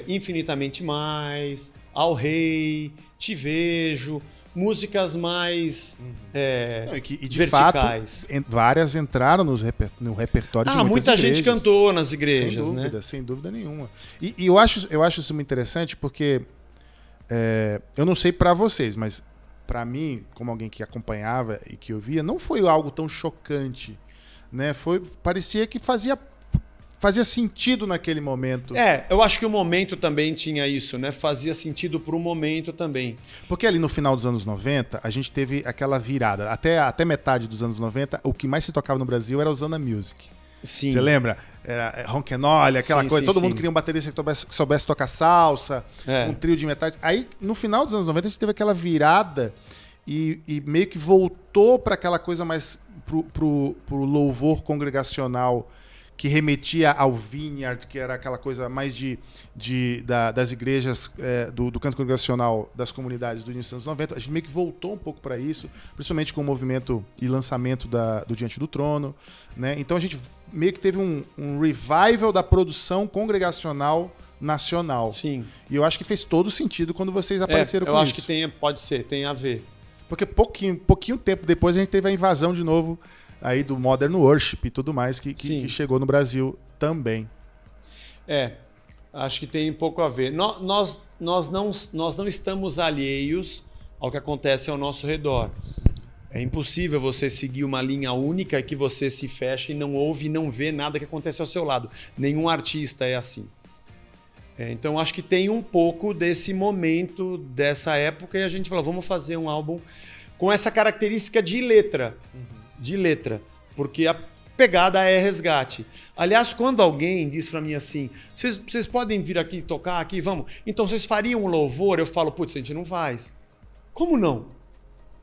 Infinitamente Mais, Ao Rei, Te Vejo... músicas mais e de verticais. Fato, várias entraram no repertório de muitas muita igrejas. gente cantou nas igrejas, sem dúvida nenhuma. E eu acho isso muito interessante porque eu não sei pra vocês, mas pra mim, como alguém que acompanhava e que ouvia, não foi algo tão chocante, né? Parecia que fazia fazia sentido naquele momento. Eu acho que o momento também tinha isso, né? Fazia sentido pro momento também. Porque ali no final dos anos 90, a gente teve aquela virada. Até metade dos anos 90, o que mais se tocava no Brasil era o Zana Music. Sim. Você lembra? Era Ronquenole, aquela coisa. Todo mundo queria um baterista que soubesse tocar salsa, um trio de metais. Aí, no final dos anos 90, a gente teve aquela virada e meio que voltou para aquela coisa mais pro louvor congregacional, que remetia ao Vineyard, que era aquela coisa mais das igrejas, do canto congregacional das comunidades do início dos anos 90. A gente meio que voltou um pouco para isso, principalmente com o movimento e lançamento do Diante do Trono, né? Então a gente meio que teve um revival da produção congregacional nacional. Sim. E eu acho que fez todo sentido quando vocês apareceram com isso. Eu acho que pode ser, tem a ver. Porque pouquinho tempo depois a gente teve a invasão de novo aí do Modern Worship e tudo mais que chegou no Brasil também. Acho que tem um pouco a ver. Nós não estamos alheios ao que acontece ao nosso redor. É impossível você seguir uma linha única que você se fecha e não ouve e não vê nada que acontece ao seu lado. Nenhum artista é assim. Então acho que tem um pouco desse momento, dessa época, e a gente falou, vamos fazer um álbum com essa característica de letra. De letra. Porque a pegada é resgate. Aliás, quando alguém diz pra mim assim, vocês podem vir aqui tocar aqui, vamos? Então vocês fariam um louvor? Eu falo, putz, a gente não faz. Como não?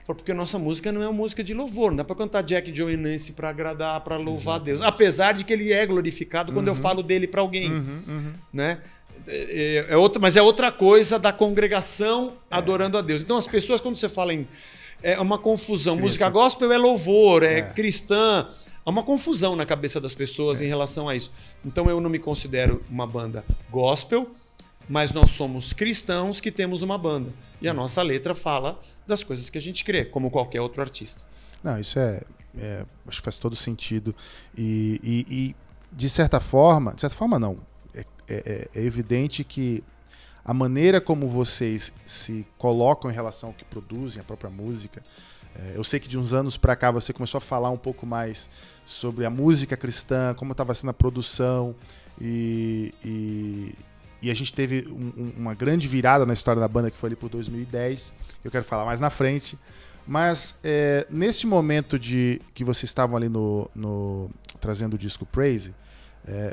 Porque a nossa música não é uma música de louvor. Não dá pra cantar Jack, Joe e Nancy pra agradar, pra louvar a Deus. Apesar de que ele é glorificado quando eu falo dele pra alguém. Né? Mas é outra coisa da congregação adorando a Deus. Então as pessoas, quando você fala em... É uma confusão. Música gospel é louvor, cristã. Há uma confusão na cabeça das pessoas em relação a isso. Então eu não me considero uma banda gospel, mas nós somos cristãos que temos uma banda. E a nossa letra fala das coisas que a gente crê, como qualquer outro artista. Não, isso acho que faz todo sentido. E de certa forma não, é evidente que a maneira como vocês se colocam em relação ao que produzem, a própria música. Eu sei que de uns anos para cá você começou a falar um pouco mais sobre a música cristã, como estava sendo a produção, e a gente teve uma grande virada na história da banda, que foi ali por 2010, que eu quero falar mais na frente. Mas nesse momento que vocês estavam ali trazendo o disco Praise,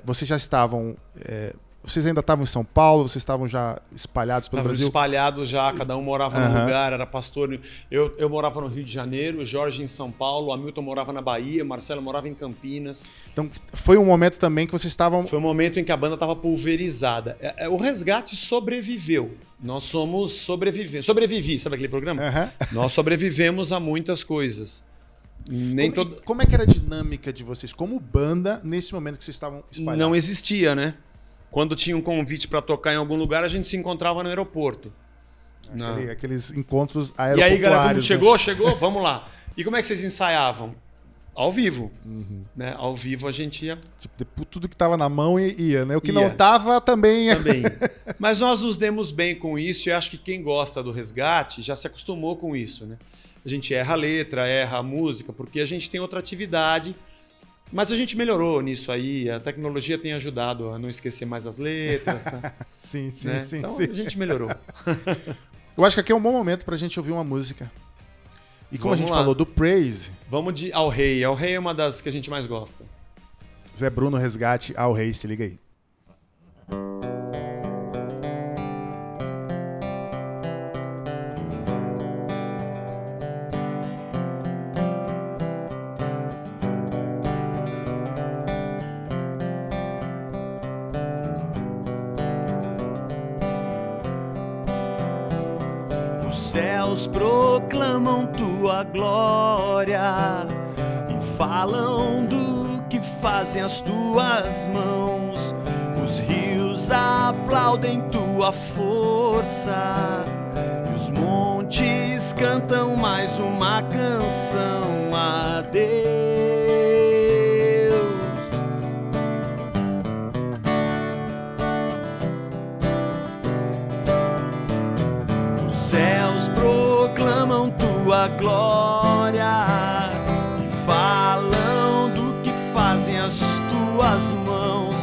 vocês já estavam... Vocês ainda estavam em São Paulo? Vocês estavam já espalhados pelo Brasil? Espalhados já, cada um morava num lugar, era pastor. Eu morava no Rio de Janeiro, o Jorge em São Paulo, o Hamilton morava na Bahia, o Marcelo morava em Campinas. Então foi um momento também que vocês estavam... Foi um momento em que a banda estava pulverizada. O Resgate sobreviveu. Nós somos sobreviventes. Sobrevivi, sabe aquele programa? Nós sobrevivemos a muitas coisas. Como é que era a dinâmica de vocês como banda nesse momento que vocês estavam espalhados? Não existia, né? Quando tinha um convite para tocar em algum lugar, a gente se encontrava no aeroporto. Aqueles encontros aeroportuários. E aí, galera, chegou? Vamos lá. E como é que vocês ensaiavam? Ao vivo. Né? Ao vivo a gente ia... Tipo, tudo que estava na mão ia, né? O que não estava também ia. Também. Mas nós nos demos bem com isso e acho que quem gosta do Resgate já se acostumou com isso, né? A gente erra a letra, erra a música, porque a gente tem outra atividade. Mas a gente melhorou nisso aí, a tecnologia tem ajudado a não esquecer mais as letras. Tá? Sim. Então a gente melhorou. Eu acho que aqui é um bom momento pra gente ouvir uma música. E como a gente falou do Praise... Vamos de Ao Rei. Ao Rei é uma das que a gente mais gosta. Zé Bruno, Resgate, Ao Rei, se liga aí. Proclamam tua glória e falam do que fazem as tuas mãos. Os rios aplaudem tua força e os montes cantam mais uma canção a Deus. Proclamam tua glória e falam do que fazem as tuas mãos.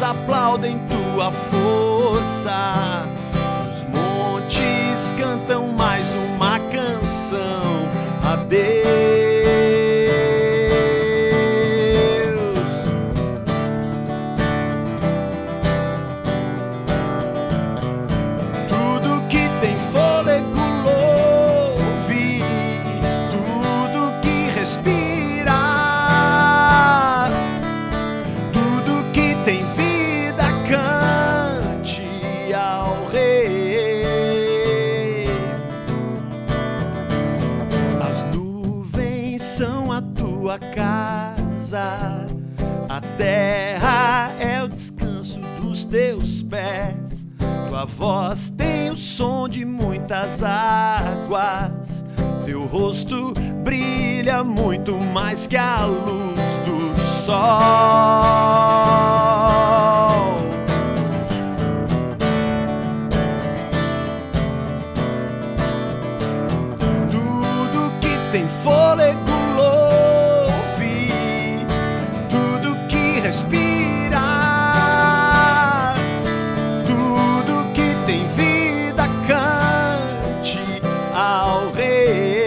aplaudem tua força. Os montes cantam mais uma canção a Deus. Tudo que tem fôlego louve, tudo que respira, tudo que tem vida cante ao Rei. As nuvens são a tua casa, a terra é o descanso dos teus pés. Tua voz tem o som de muitas águas, teu rosto brilha muito mais que a luz do sol. Tudo que tem fôlego louve, tudo que respira, tudo que tem vida cante ao Rei.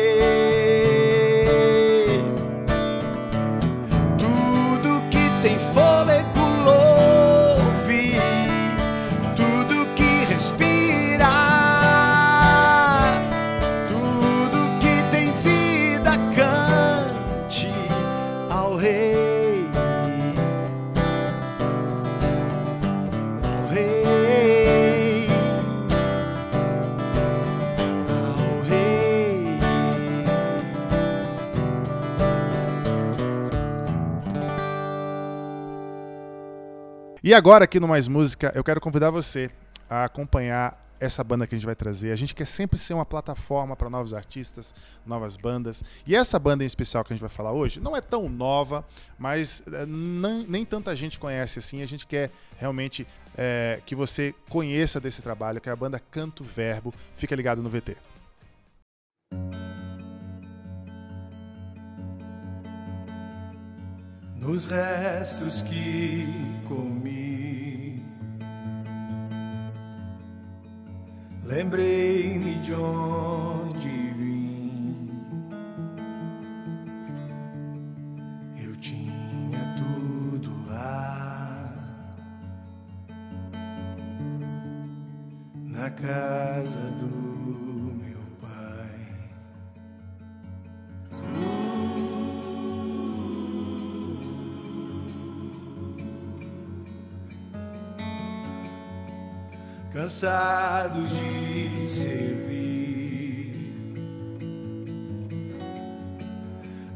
Tudo que tem fôlego louve, tudo que respira, tudo que tem vida cante ao Rei. Ao Rei. Ao Rei. E agora, aqui no Mais Música, eu quero convidar você a acompanhar essa banda que a gente vai trazer. A gente quer sempre ser uma plataforma para novos artistas, novas bandas. E essa banda em especial que a gente vai falar hoje não é tão nova, mas nem tanta gente conhece assim. A gente quer realmente que você conheça desse trabalho, que é a banda Canto Verbo. Fica ligado no VT. Nos restos que comi, lembrei-me de onde vim. Eu tinha tudo lá, na casa do meu pai. Cansado de servir,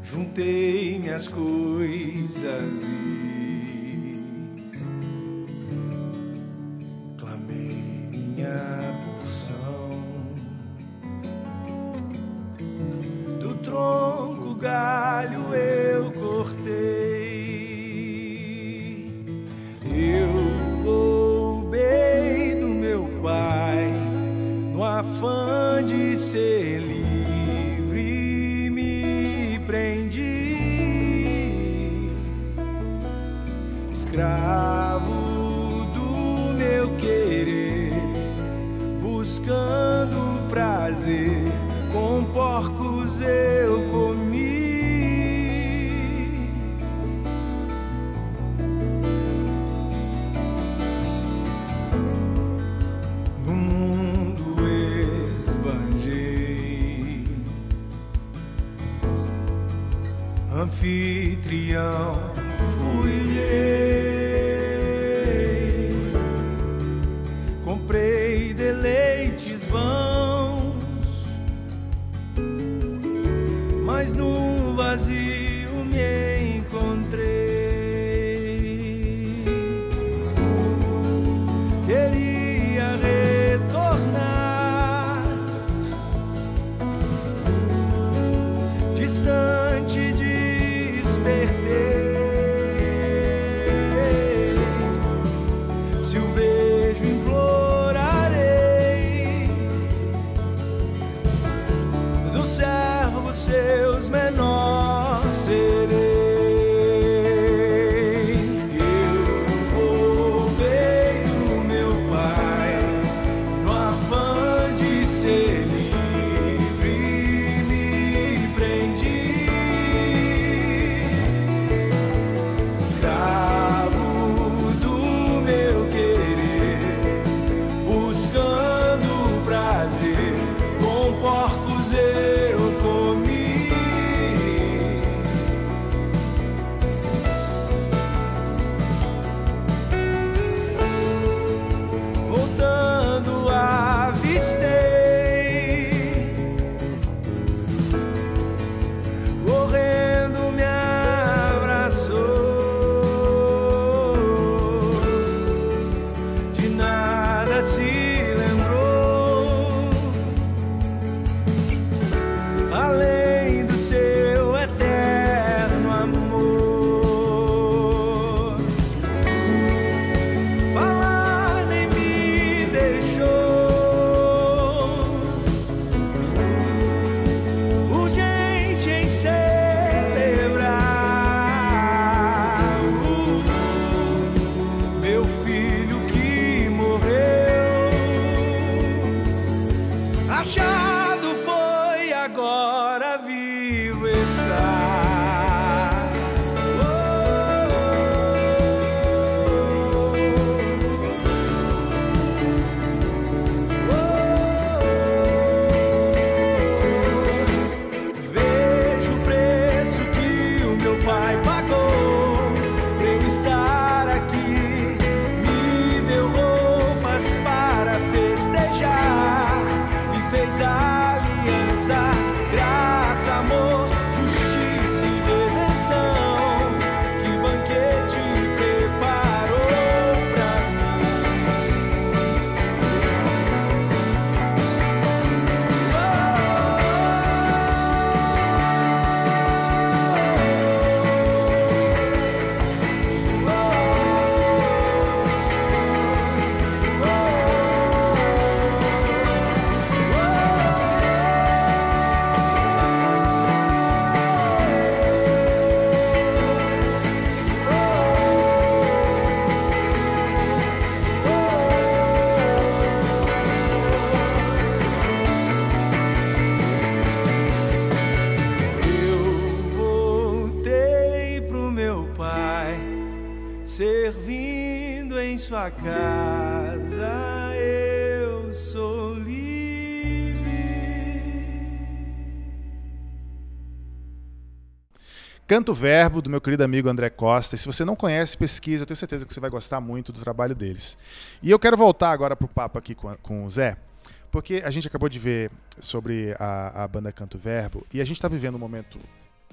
juntei minhas coisas e clamei minha porção. Do tronco galho eu cortei, eu Pai, no afã de ser livre, me prendi, escravo do meu querer, buscando prazer, com porcos eu comi. Anfitrião fui eu, comprei deleites vãos, mas no vazio me encontrei. Queria retornar, distante de se o vejo implorarei, do servo seus menor serei. Eu vou nunca se lembrou, além do seu eterno amor. Falar nem me deixou, urgente em celebrar meu filho que morreu. Achado foi, agora vivo está. Vejo o preço que o meu pai pagou pra eu estar aqui. Me deu roupas para festejar e fez aliança, graça, amor, justiça e redenção. Que banquete preparou pra eu voltei pro meu pai, servindo em sua casa, eu sou livre. Canto Verbo, do meu querido amigo André Costa. E se você não conhece, pesquisa, eu tenho certeza que você vai gostar muito do trabalho deles. E eu quero voltar agora pro papo aqui com o Zé, porque a gente acabou de ver sobre a banda Canto Verbo, e a gente está vivendo um momento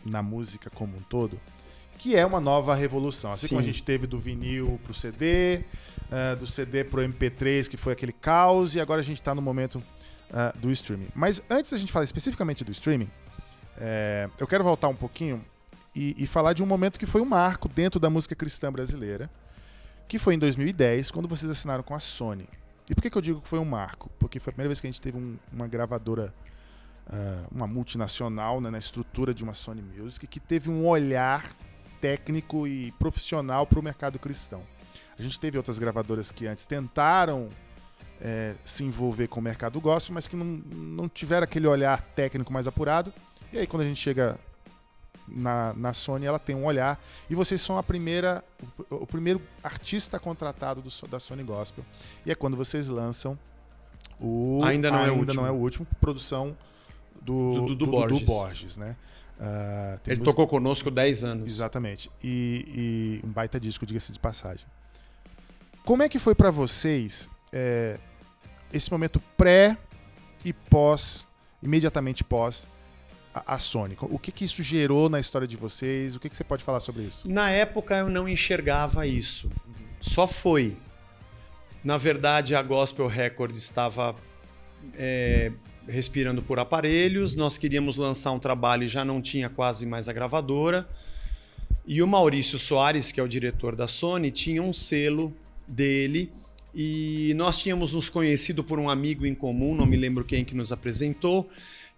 na música como um todo, que é uma nova revolução. Assim como a Sim. gente teve do vinil pro CD, do CD pro MP3, que foi aquele caos, e agora a gente está no momento do streaming. Mas antes da gente falar especificamente do streaming, eu quero voltar um pouquinho e falar de um momento que foi um marco dentro da música cristã brasileira, que foi em 2010, quando vocês assinaram com a Sony. E por que eu digo que foi um marco? Porque foi a primeira vez que a gente teve uma gravadora, uma multinacional, né, na estrutura de uma Sony Music, que teve um olhar técnico e profissional para o mercado cristão. A gente teve outras gravadoras que antes tentaram se envolver com o mercado gospel, mas que não tiveram aquele olhar técnico mais apurado. E aí quando a gente chega na Sony, ela tem um olhar, e vocês são o primeiro artista contratado da Sony Gospel. E é quando vocês lançam o Ainda Não É o Último, produção do Dudu Borges, né? Ele tocou conosco 10 anos. Exatamente. E um baita disco, diga-se de passagem. Como é que foi pra vocês esse momento pré e pós, imediatamente pós a Sony? O que isso gerou na história de vocês? O que você pode falar sobre isso? Na época eu não enxergava isso. Só foi. Na verdade, a Gospel Record estava respirando por aparelhos, nós queríamos lançar um trabalho e já não tinha quase mais a gravadora. E o Maurício Soares, que é o diretor da Sony, tinha um selo dele, e nós tínhamos nos conhecido por um amigo em comum, não me lembro quem que nos apresentou,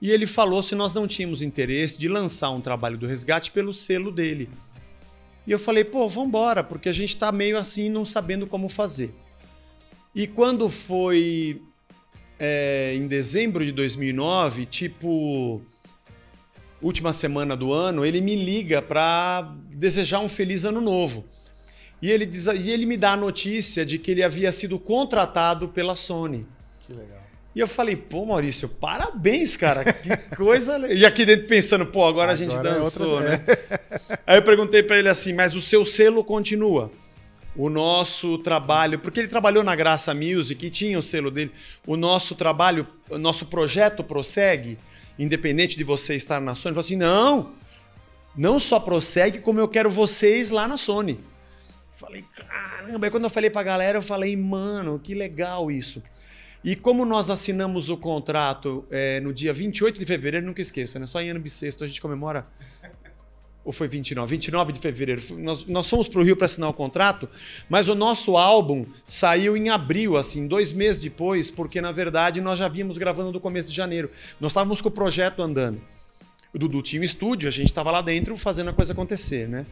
e ele falou se nós não tínhamos interesse de lançar um trabalho do Resgate pelo selo dele. E eu falei, pô, vambora, porque a gente tá meio assim, não sabendo como fazer. E quando foi em dezembro de 2009, tipo, última semana do ano, ele me liga para desejar um feliz ano novo. E ele me dá a notícia de que ele havia sido contratado pela Sony. Que legal. E eu falei, pô, Maurício, parabéns, cara, que coisa... E aqui dentro pensando, pô, agora a gente dançou, né? Aí eu perguntei para ele assim, mas o seu selo continua? O nosso trabalho... Porque ele trabalhou na Graça Music e tinha o selo dele. O nosso trabalho, o nosso projeto prossegue, independente de você estar na Sony. Ele falou assim, não só prossegue, como eu quero vocês lá na Sony. Falei, caramba. Aí quando eu falei pra galera, eu falei, mano, que legal isso. E como nós assinamos o contrato no dia 28 de fevereiro, nunca esqueço, né? Só em ano bissexto a gente comemora... Ou foi 29? 29 de fevereiro. Nós fomos para o Rio para assinar o contrato, mas o nosso álbum saiu em abril, assim, 2 meses depois, porque, na verdade, nós já vínhamos gravando no começo de janeiro. Nós estávamos com o projeto andando. O Dudu tinha um estúdio, a gente estava lá dentro fazendo a coisa acontecer, né?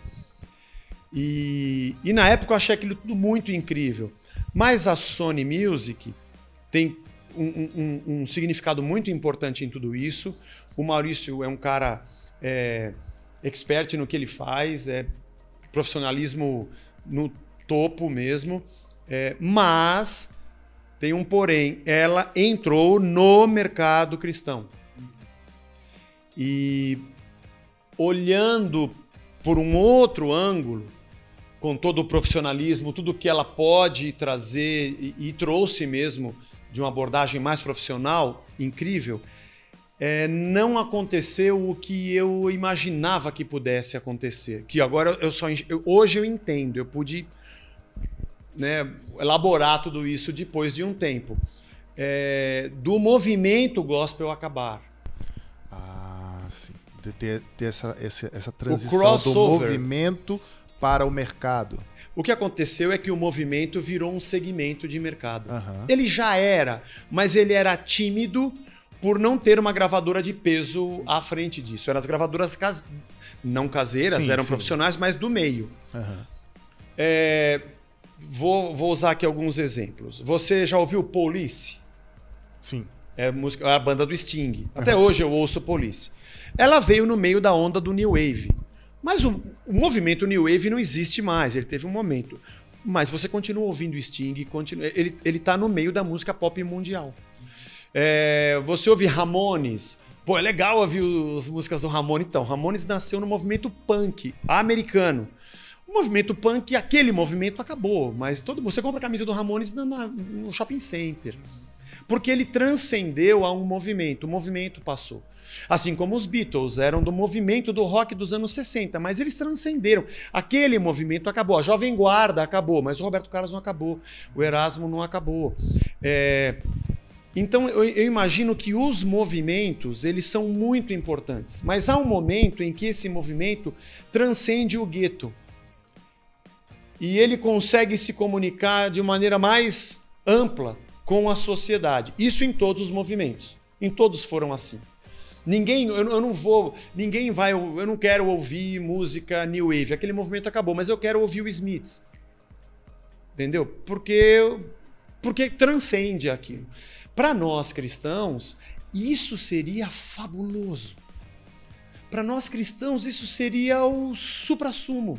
E na época eu achei aquilo tudo muito incrível. Mas a Sony Music tem um significado muito importante em tudo isso. O Maurício é um cara... expert no que ele faz, profissionalismo no topo mesmo, mas tem um porém, ela entrou no mercado cristão. E olhando por um outro ângulo, com todo o profissionalismo, tudo que ela pode trazer e trouxe mesmo de uma abordagem mais profissional, incrível, não aconteceu o que eu imaginava que pudesse acontecer. Que agora hoje eu entendo, eu pude, né, elaborar tudo isso depois de um tempo. Do movimento gospel acabar. Ah, sim. De ter essa transição do movimento para o mercado. O que aconteceu é que o movimento virou um segmento de mercado. Uhum. Ele já era, mas ele era tímido por não ter uma gravadora de peso à frente disso. Eram as gravadoras não caseiras, sim, eram sim. profissionais, mas do meio. Uhum. Vou usar aqui alguns exemplos. Você já ouviu Police? Sim. É a banda do Sting. Até hoje eu ouço Police. Ela veio no meio da onda do New Wave. Mas o movimento New Wave não existe mais, ele teve um momento. Mas você continua ouvindo Sting, ele tá no meio da música pop mundial. Você ouve Ramones. Pô, é legal ouvir as músicas do Ramones. Então, Ramones nasceu no movimento punk americano. O movimento punk, aquele movimento acabou, mas você compra a camisa do Ramones no shopping center. Porque ele transcendeu a um movimento, o movimento passou. Assim como os Beatles eram do movimento do rock dos anos 60, mas eles transcenderam. Aquele movimento acabou, a Jovem Guarda acabou, mas o Roberto Carlos não acabou, o Erasmo não acabou. Então eu imagino que os movimentos, eles são muito importantes, mas há um momento em que esse movimento transcende o gueto. E ele consegue se comunicar de maneira mais ampla com a sociedade. Isso em todos os movimentos. Em todos foram assim. Eu não quero ouvir música New Wave. Aquele movimento acabou, mas eu quero ouvir o Smiths. Entendeu? Porque transcende aquilo. Para nós cristãos, isso seria fabuloso. Para nós cristãos, isso seria o suprassumo.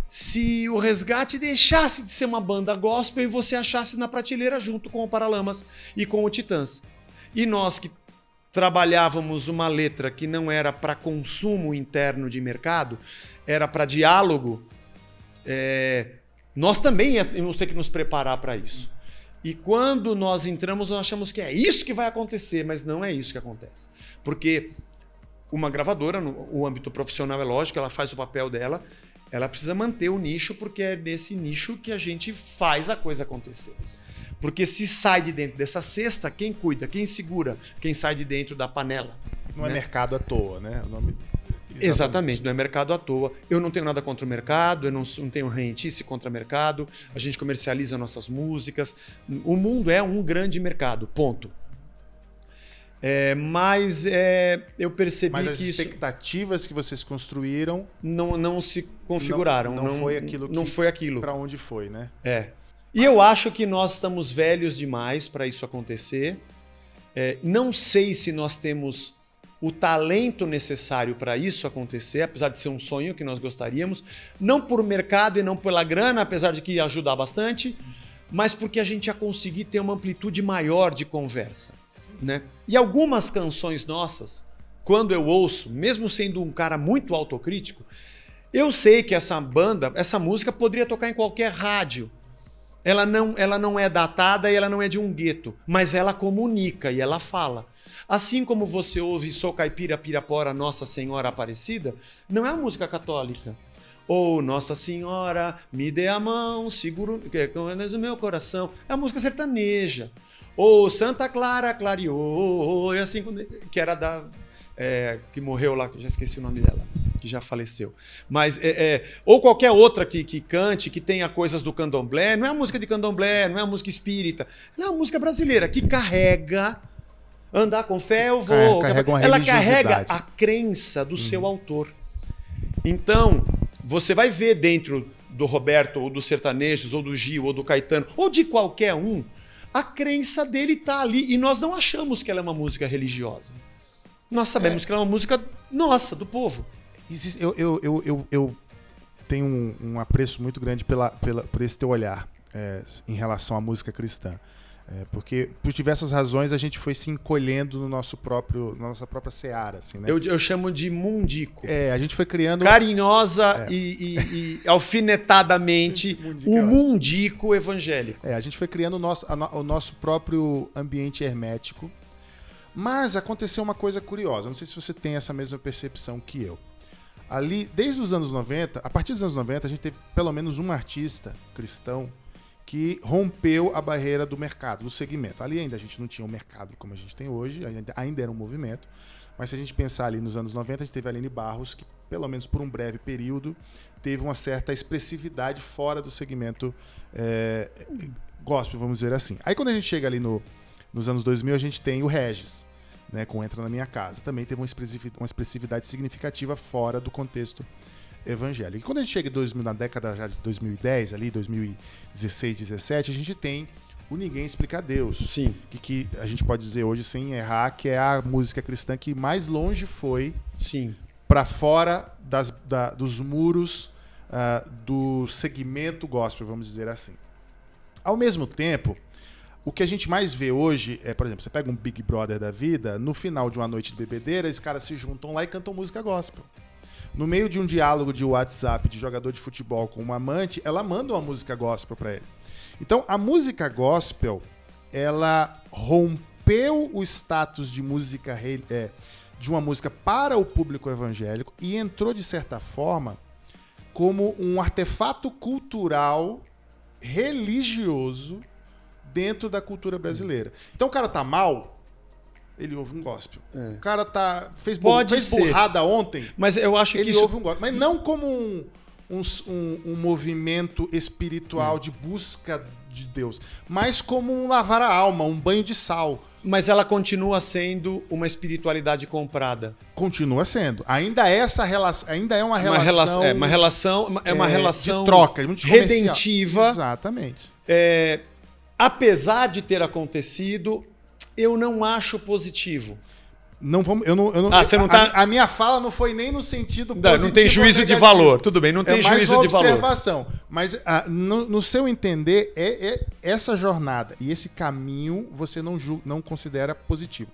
Se o Resgate deixasse de ser uma banda gospel e você achasse na prateleira junto com o Paralamas e com o Titãs. E nós que trabalhávamos uma letra que não era para consumo interno de mercado, era para diálogo, nós também íamos ter que nos preparar para isso. E quando nós entramos, nós achamos que é isso que vai acontecer, mas não é isso que acontece. Porque uma gravadora, no âmbito profissional, é lógico, ela faz o papel dela, ela precisa manter o nicho, porque é nesse nicho que a gente faz a coisa acontecer. Porque se sai de dentro dessa cesta, quem cuida, quem segura, quem sai de dentro da panela? Não é mercado à toa, né? O nome... Exatamente, não é mercado à toa. Eu não tenho nada contra o mercado, eu não tenho rentice contra o mercado, a gente comercializa nossas músicas. O mundo é um grande mercado, ponto. Mas eu percebi Mas as que expectativas que vocês construíram não se configuraram. Não foi aquilo. Não foi aquilo. Para onde foi, né? E eu acho que nós estamos velhos demais para isso acontecer. Não sei se nós temos o talento necessário para isso acontecer, apesar de ser um sonho que nós gostaríamos, não por mercado e não pela grana, apesar de que ia ajudar bastante, mas porque a gente ia conseguir ter uma amplitude maior de conversa, né? E algumas canções nossas, quando eu ouço, mesmo sendo um cara muito autocrítico, eu sei que essa música poderia tocar em qualquer rádio. Ela não é datada e ela não é de um gueto, mas ela comunica e ela fala. Assim como você ouve Sou Caipira, Pirapora, Nossa Senhora Aparecida, não é uma música católica. Ou Nossa Senhora, me dê a mão, seguro o meu coração. É a música sertaneja. Ou Santa Clara clareou, e assim, que era da... que morreu lá, que já esqueci o nome dela, que já faleceu. Mas, ou qualquer outra que cante, que tenha coisas do candomblé, não é a música de candomblé, não é a música espírita, ela é uma música brasileira, que carrega, andar com fé eu vou. Ela carrega a crença do seu autor. Então, você vai ver dentro do Roberto, ou dos sertanejos, ou do Gil, ou do Caetano, ou de qualquer um, a crença dele está ali. E nós não achamos que ela é uma música religiosa. Nós sabemos que ela é uma música nossa, do povo. Eu tenho um apreço muito grande por esse teu olhar em relação à música cristã. Porque, por diversas razões, a gente foi se encolhendo na nossa própria seara. Assim, né? Eu chamo de mundico. A gente foi criando... Carinhosa e alfinetadamente o mundico evangélico. A gente foi criando o nosso próprio ambiente hermético. Mas aconteceu uma coisa curiosa. Não sei se você tem essa mesma percepção que eu. Ali, desde os anos 90, a partir dos anos 90, a gente teve pelo menos um artista cristão que rompeu a barreira do mercado, do segmento. Ali ainda a gente não tinha um mercado como a gente tem hoje, ainda era um movimento, mas se a gente pensar ali nos anos 90, a gente teve a Aline Barros, que pelo menos por um breve período, teve uma certa expressividade fora do segmento gospel, vamos dizer assim. Aí quando a gente chega ali nos anos 2000, a gente tem o Regis, né, com Entra na Minha Casa. Também teve uma expressividade significativa fora do contexto evangélico. E quando a gente chega na década já de 2010, ali 2016, 2017, a gente tem o Ninguém Explica Deus. Sim. Que a gente pode dizer hoje sem errar que é a música cristã que mais longe foi para fora dos muros do segmento gospel, vamos dizer assim. Ao mesmo tempo, o que a gente mais vê hoje por exemplo, você pega um Big Brother da vida, no final de uma noite de bebedeira, os caras se juntam lá e cantam música gospel. No meio de um diálogo de WhatsApp de jogador de futebol com uma amante, ela manda uma música gospel para ele. Então, a música gospel, ela rompeu o status de música de uma música para o público evangélico e entrou, de certa forma, como um artefato cultural religioso dentro da cultura brasileira. Então, o cara tá mal, ele ouve um gospel. O cara fez burrada ontem, mas eu acho que ele ouve um gospel. Mas não como um movimento espiritual de busca de Deus, mas como um lavar a alma, um banho de sal. Mas ela continua sendo uma espiritualidade comprada. Continua sendo. Ainda é uma relação... É uma relação de troca, muito redentiva. Exatamente. Apesar de ter acontecido, eu não acho positivo. Não vamos, a minha fala não foi nem no sentido positivo. Não tem juízo de valor. Tudo bem, não tem juízo de valor. É mais uma observação. Mas no seu entender, essa jornada e esse caminho você não considera positivo.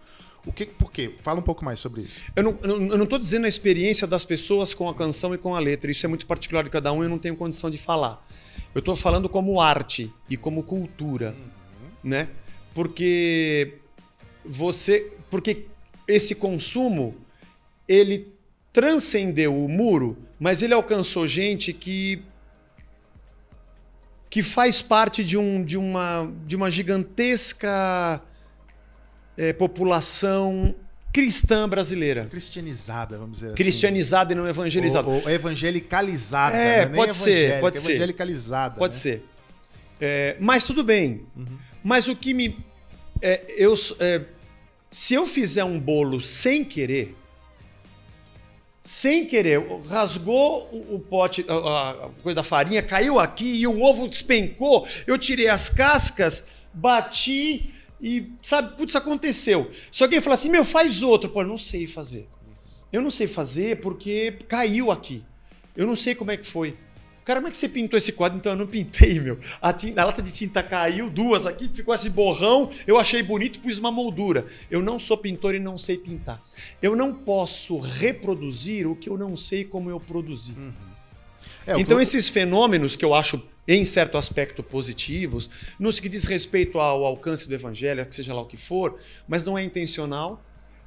Por quê? Fala um pouco mais sobre isso. Eu não estou dizendo a experiência das pessoas com a canção e com a letra. Isso é muito particular de cada um e eu não tenho condição de falar. Eu estou falando como arte e como cultura, né? Porque esse consumo, ele transcendeu o muro, mas ele alcançou gente que faz parte de uma gigantesca população cristã brasileira. Cristianizada, vamos dizer assim. Cristianizada e não evangelizada. Ou evangelicalizada. Pode ser. Evangelicalizada. Pode ser. Mas tudo bem. Mas o que me... se eu fizer um bolo sem querer, rasgou o pote, a coisa da farinha, caiu aqui e o ovo despencou, eu tirei as cascas, bati e, sabe, putz, aconteceu. Só que ele falou assim, faz outro. Pô, eu não sei fazer. Eu não sei fazer porque caiu aqui. Eu não sei como é que foi. Cara, como é que você pintou esse quadro? Então, eu não pintei, a lata de tinta caiu, duas aqui, ficou esse borrão, eu achei bonito, pus uma moldura. Eu não sou pintor e não sei pintar. Eu não posso reproduzir o que eu não sei como eu produzi. Então, esses fenômenos que eu acho, em certo aspecto, positivos, no que diz respeito ao alcance do evangelho, que seja lá o que for, mas não é intencional,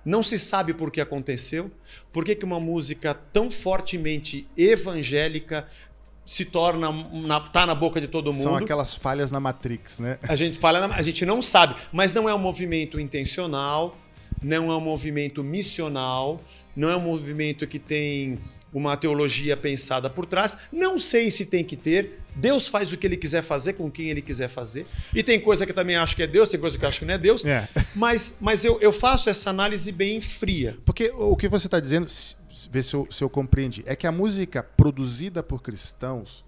Não se sabe por que aconteceu, por que uma música tão fortemente evangélica se torna, tá na boca de todo mundo. São aquelas falhas na Matrix, né? A gente não sabe, mas não é um movimento intencional, não é um movimento missional, não é um movimento que tem uma teologia pensada por trás. Não sei se tem que ter. Deus faz o que ele quiser fazer com quem ele quiser fazer. E tem coisa que eu também acho que é Deus, tem coisa que eu acho que não é Deus. Mas eu faço essa análise bem fria. Porque o que você está dizendo, ver se eu compreendi, é que a música produzida por cristãos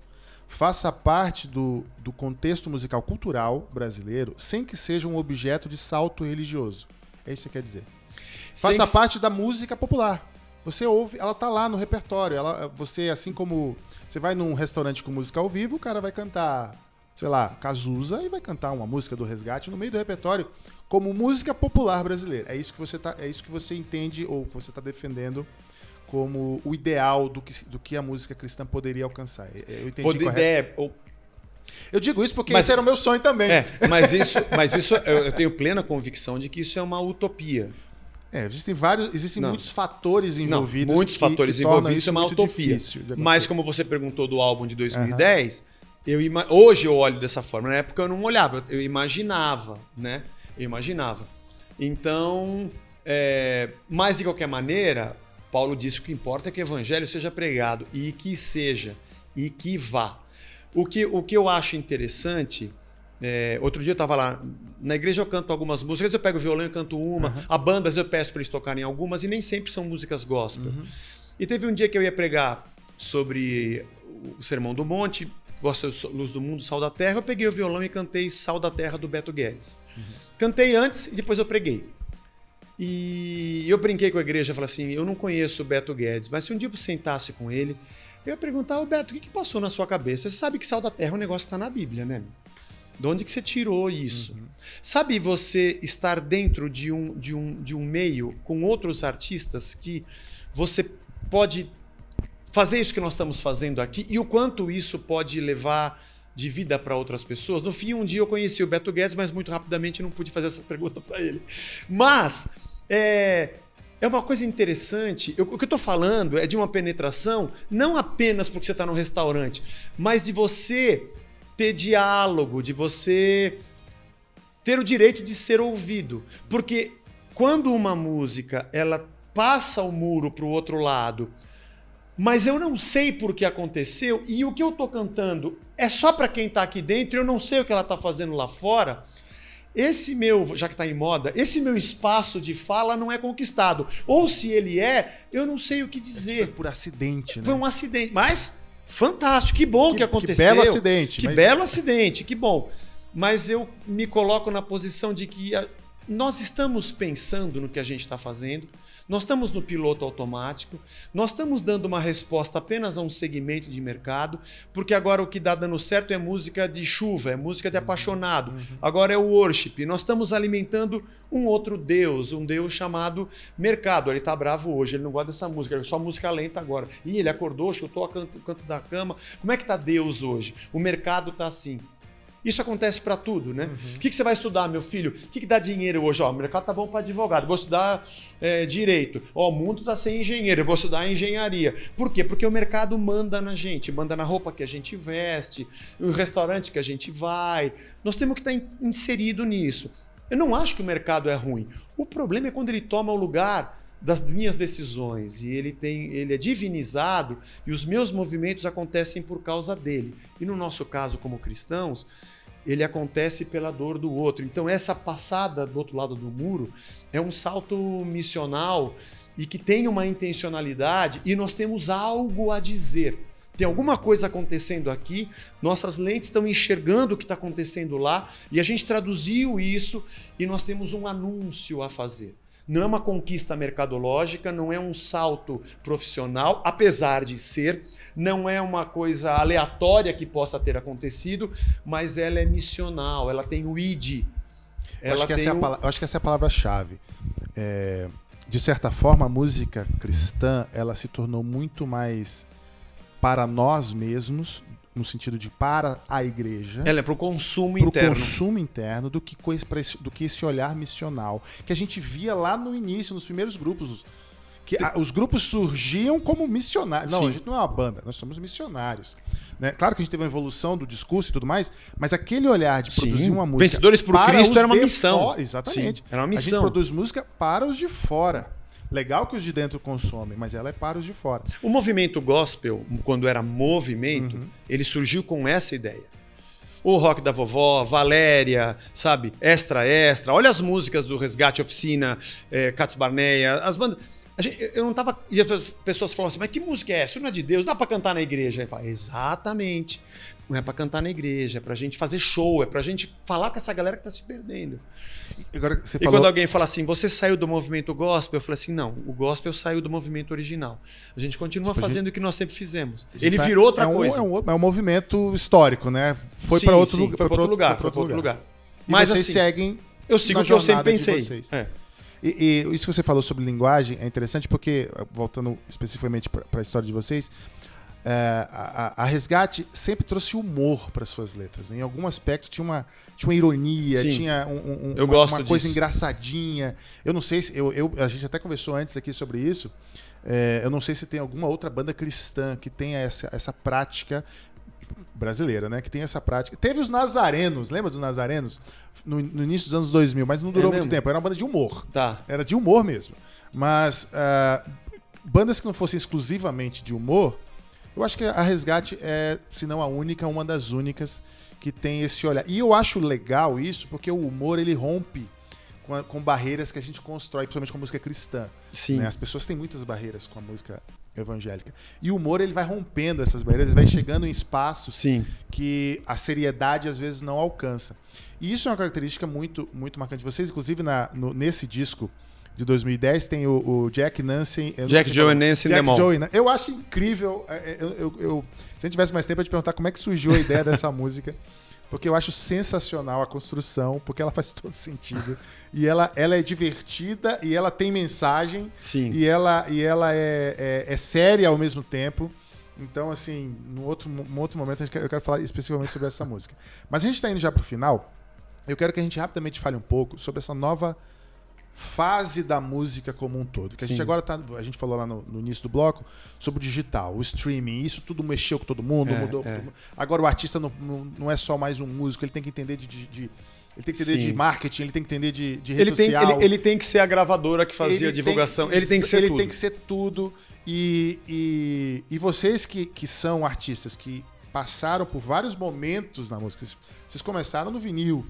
faça parte do contexto musical cultural brasileiro sem que seja um objeto de salto religioso. É isso que você quer dizer. Faça parte da música popular. Você ouve, ela tá lá no repertório. Você, assim como você vai num restaurante com música ao vivo, o cara vai cantar, sei lá, Cazuza e vai cantar uma música do Resgate no meio do repertório como música popular brasileira. É isso que você entende ou que você está defendendo como o ideal do que a música cristã poderia alcançar. Eu entendi correto. Eu digo isso porque esse era o meu sonho também. Mas isso eu tenho plena convicção de que isso é uma utopia. Existem muitos fatores envolvidos. Muitos fatores envolvidos, é uma utopia. Mas como você perguntou do álbum de 2010, hoje eu olho dessa forma. Na época eu não olhava, eu imaginava, né? Então, mas de qualquer maneira, Paulo disse que o que importa é que o evangelho seja pregado e que vá. O que eu acho interessante, outro dia eu estava lá, na igreja eu canto algumas músicas, eu pego o violão e canto uma, a bandas eu peço para eles tocarem algumas e nem sempre são músicas gospel. E teve um dia que eu ia pregar sobre o Sermão do Monte, Vossa Luz do Mundo, Sal da Terra, eu peguei o violão e cantei Sal da Terra do Beto Guedes. Cantei antes e depois eu preguei. E eu brinquei com a igreja, falei assim, eu não conheço o Beto Guedes, mas se um dia eu sentasse com ele, eu ia perguntar, Beto, o que passou na sua cabeça? Você sabe que Sal da Terra é um negócio que está na Bíblia, né? De onde que você tirou isso? Sabe você estar dentro de um meio com outros artistas que você pode fazer isso que nós estamos fazendo aqui e o quanto isso pode levar de vida para outras pessoas? No fim, um dia eu conheci o Beto Guedes, mas muito rapidamente não pude fazer essa pergunta para ele. Mas é uma coisa interessante. O que eu estou falando é de uma penetração, não apenas porque você está num restaurante, mas de você ter diálogo, de você ter o direito de ser ouvido. Porque quando uma música ela passa o muro para o outro lado, mas eu não sei por que aconteceu e o que eu estou cantando é só para quem está aqui dentro, eu não sei o que ela está fazendo lá fora, esse meu, já que está em moda, esse meu espaço de fala não é conquistado. Ou se ele eu não sei o que dizer. Foi por acidente, né? Foi um acidente, mas fantástico, que bom que aconteceu. Que belo acidente. Belo acidente, que bom. Mas eu me coloco na posição de que nós estamos pensando no que a gente está fazendo, nós estamos no piloto automático, nós estamos dando uma resposta apenas a um segmento de mercado, porque agora o que dá dando certo é música de chuva, é música de apaixonado, agora é o worship. Nós estamos alimentando um outro Deus, um Deus chamado mercado. Ele está bravo hoje, ele não gosta dessa música, ele só música lenta agora. Ih, ele acordou, chutou o canto da cama. Como é que está Deus hoje? O mercado está assim. Isso acontece para tudo, né? O que você vai estudar, meu filho? O que dá dinheiro hoje? O mercado tá bom para advogado, vou estudar direito. O mundo tá sem engenheiro, eu vou estudar engenharia. Por quê? Porque o mercado manda na gente, manda na roupa que a gente veste, no restaurante que a gente vai. Nós temos que estar inserido nisso. Eu não acho que o mercado é ruim. O problema é quando ele toma o lugar das minhas decisões e ele é divinizado e os meus movimentos acontecem por causa dele. E no nosso caso, como cristãos, ele acontece pela dor do outro. Então essa passada do outro lado do muro é um salto missional e que tem uma intencionalidade e nós temos algo a dizer. Tem alguma coisa acontecendo aqui, nossas lentes estão enxergando o que está acontecendo lá e a gente traduziu isso e nós temos um anúncio a fazer. Não é uma conquista mercadológica, não é um salto profissional, apesar de ser, não é uma coisa aleatória que possa ter acontecido, mas ela é missional, ela tem o ID. Eu acho que essa é a palavra-chave. De certa forma, a música cristã ela se tornou muito mais para nós mesmos no sentido de para a igreja. Ela é para o consumo pro interno. Consumo interno do que esse olhar missional que a gente via lá no início, nos primeiros grupos. Os grupos surgiam como missionários. Não, Sim. a gente não é uma banda, nós somos missionários. Né? Claro que a gente teve uma evolução do discurso e tudo mais, mas aquele olhar de produzir uma música. Vencedores por para Cristo os era uma de missão. fora, exatamente. Sim, era uma A gente missão. produz música para os de fora. Legal que os de dentro consomem, mas ela é para os de fora. O movimento gospel, quando era movimento, ele surgiu com essa ideia. O Rock da Vovó, Valéria, sabe? Extra Extra. Olha as músicas do Resgate, Oficina, Catos Barneia, as bandas. Eu não tava. E as pessoas falavam assim, mas que música é essa? Isso não é de Deus, dá pra cantar na igreja. Aí eu falo, exatamente. Não é pra cantar na igreja, é pra gente fazer show, é pra gente falar com essa galera que tá se perdendo. Agora, você E falou... quando alguém fala assim, você saiu do movimento gospel, eu falo assim, não, o gospel saiu do movimento original. A gente continua fazendo o que nós sempre fizemos. Ele virou outra coisa. É um movimento histórico, né? Foi Sim, para outro, sim, foi para outro lugar. E Mas vocês assim, seguem. eu sigo na o que eu sempre jornada de pensei. vocês. É. E isso que você falou sobre linguagem é interessante porque, voltando especificamente para a história de vocês, a Resgate sempre trouxe humor para suas letras. Né? Em algum aspecto tinha uma ironia, Sim. tinha Eu gosto uma coisa disso. engraçadinha. Eu não sei se... a gente até conversou antes aqui sobre isso. Eu não sei se tem alguma outra banda cristã que tenha essa prática brasileira, né? Que tem essa prática. Teve os Nazarenos, lembra dos Nazarenos? No início dos anos 2000, mas não durou muito tempo. Era uma banda de humor. Tá. Era de humor mesmo. Mas bandas que não fossem exclusivamente de humor, eu acho que a Resgate é, se não a única, uma das únicas que tem esse olhar. E eu acho legal isso, porque o humor ele rompe com barreiras que a gente constrói, principalmente com a música cristã. Sim. Né? As pessoas têm muitas barreiras com a música evangélica. E o humor ele vai rompendo essas barreiras, ele vai chegando em espaços Sim. que a seriedade às vezes não alcança. E isso é uma característica muito, muito marcante de vocês. Inclusive, nesse disco de 2010 tem o Jack Nancy... Jack, Joe and Nancy in the Mall. Eu acho incrível. Se a gente tivesse mais tempo, eu ia te perguntar como é que surgiu a ideia dessa música. Porque eu acho sensacional a construção, porque ela faz todo sentido. E ela é divertida, e ela tem mensagem. Sim. E ela é séria ao mesmo tempo. Então, assim, num outro momento eu quero falar especificamente sobre essa música. Mas a gente está indo já para o final. Eu quero que a gente rapidamente fale um pouco sobre essa nova fase da música como um todo. Que a gente agora a gente falou lá no início do bloco sobre o digital, o streaming, isso tudo mexeu com todo mundo, mudou com todo mundo. Agora o artista não é só mais um músico, ele tem que entender de marketing, ele tem que entender de rede social. Ele tem que ser a gravadora que fazia a divulgação. Ele tem que ser tudo. Ele tem que ser tudo. E vocês que são artistas que passaram por vários momentos na música, vocês começaram no vinil.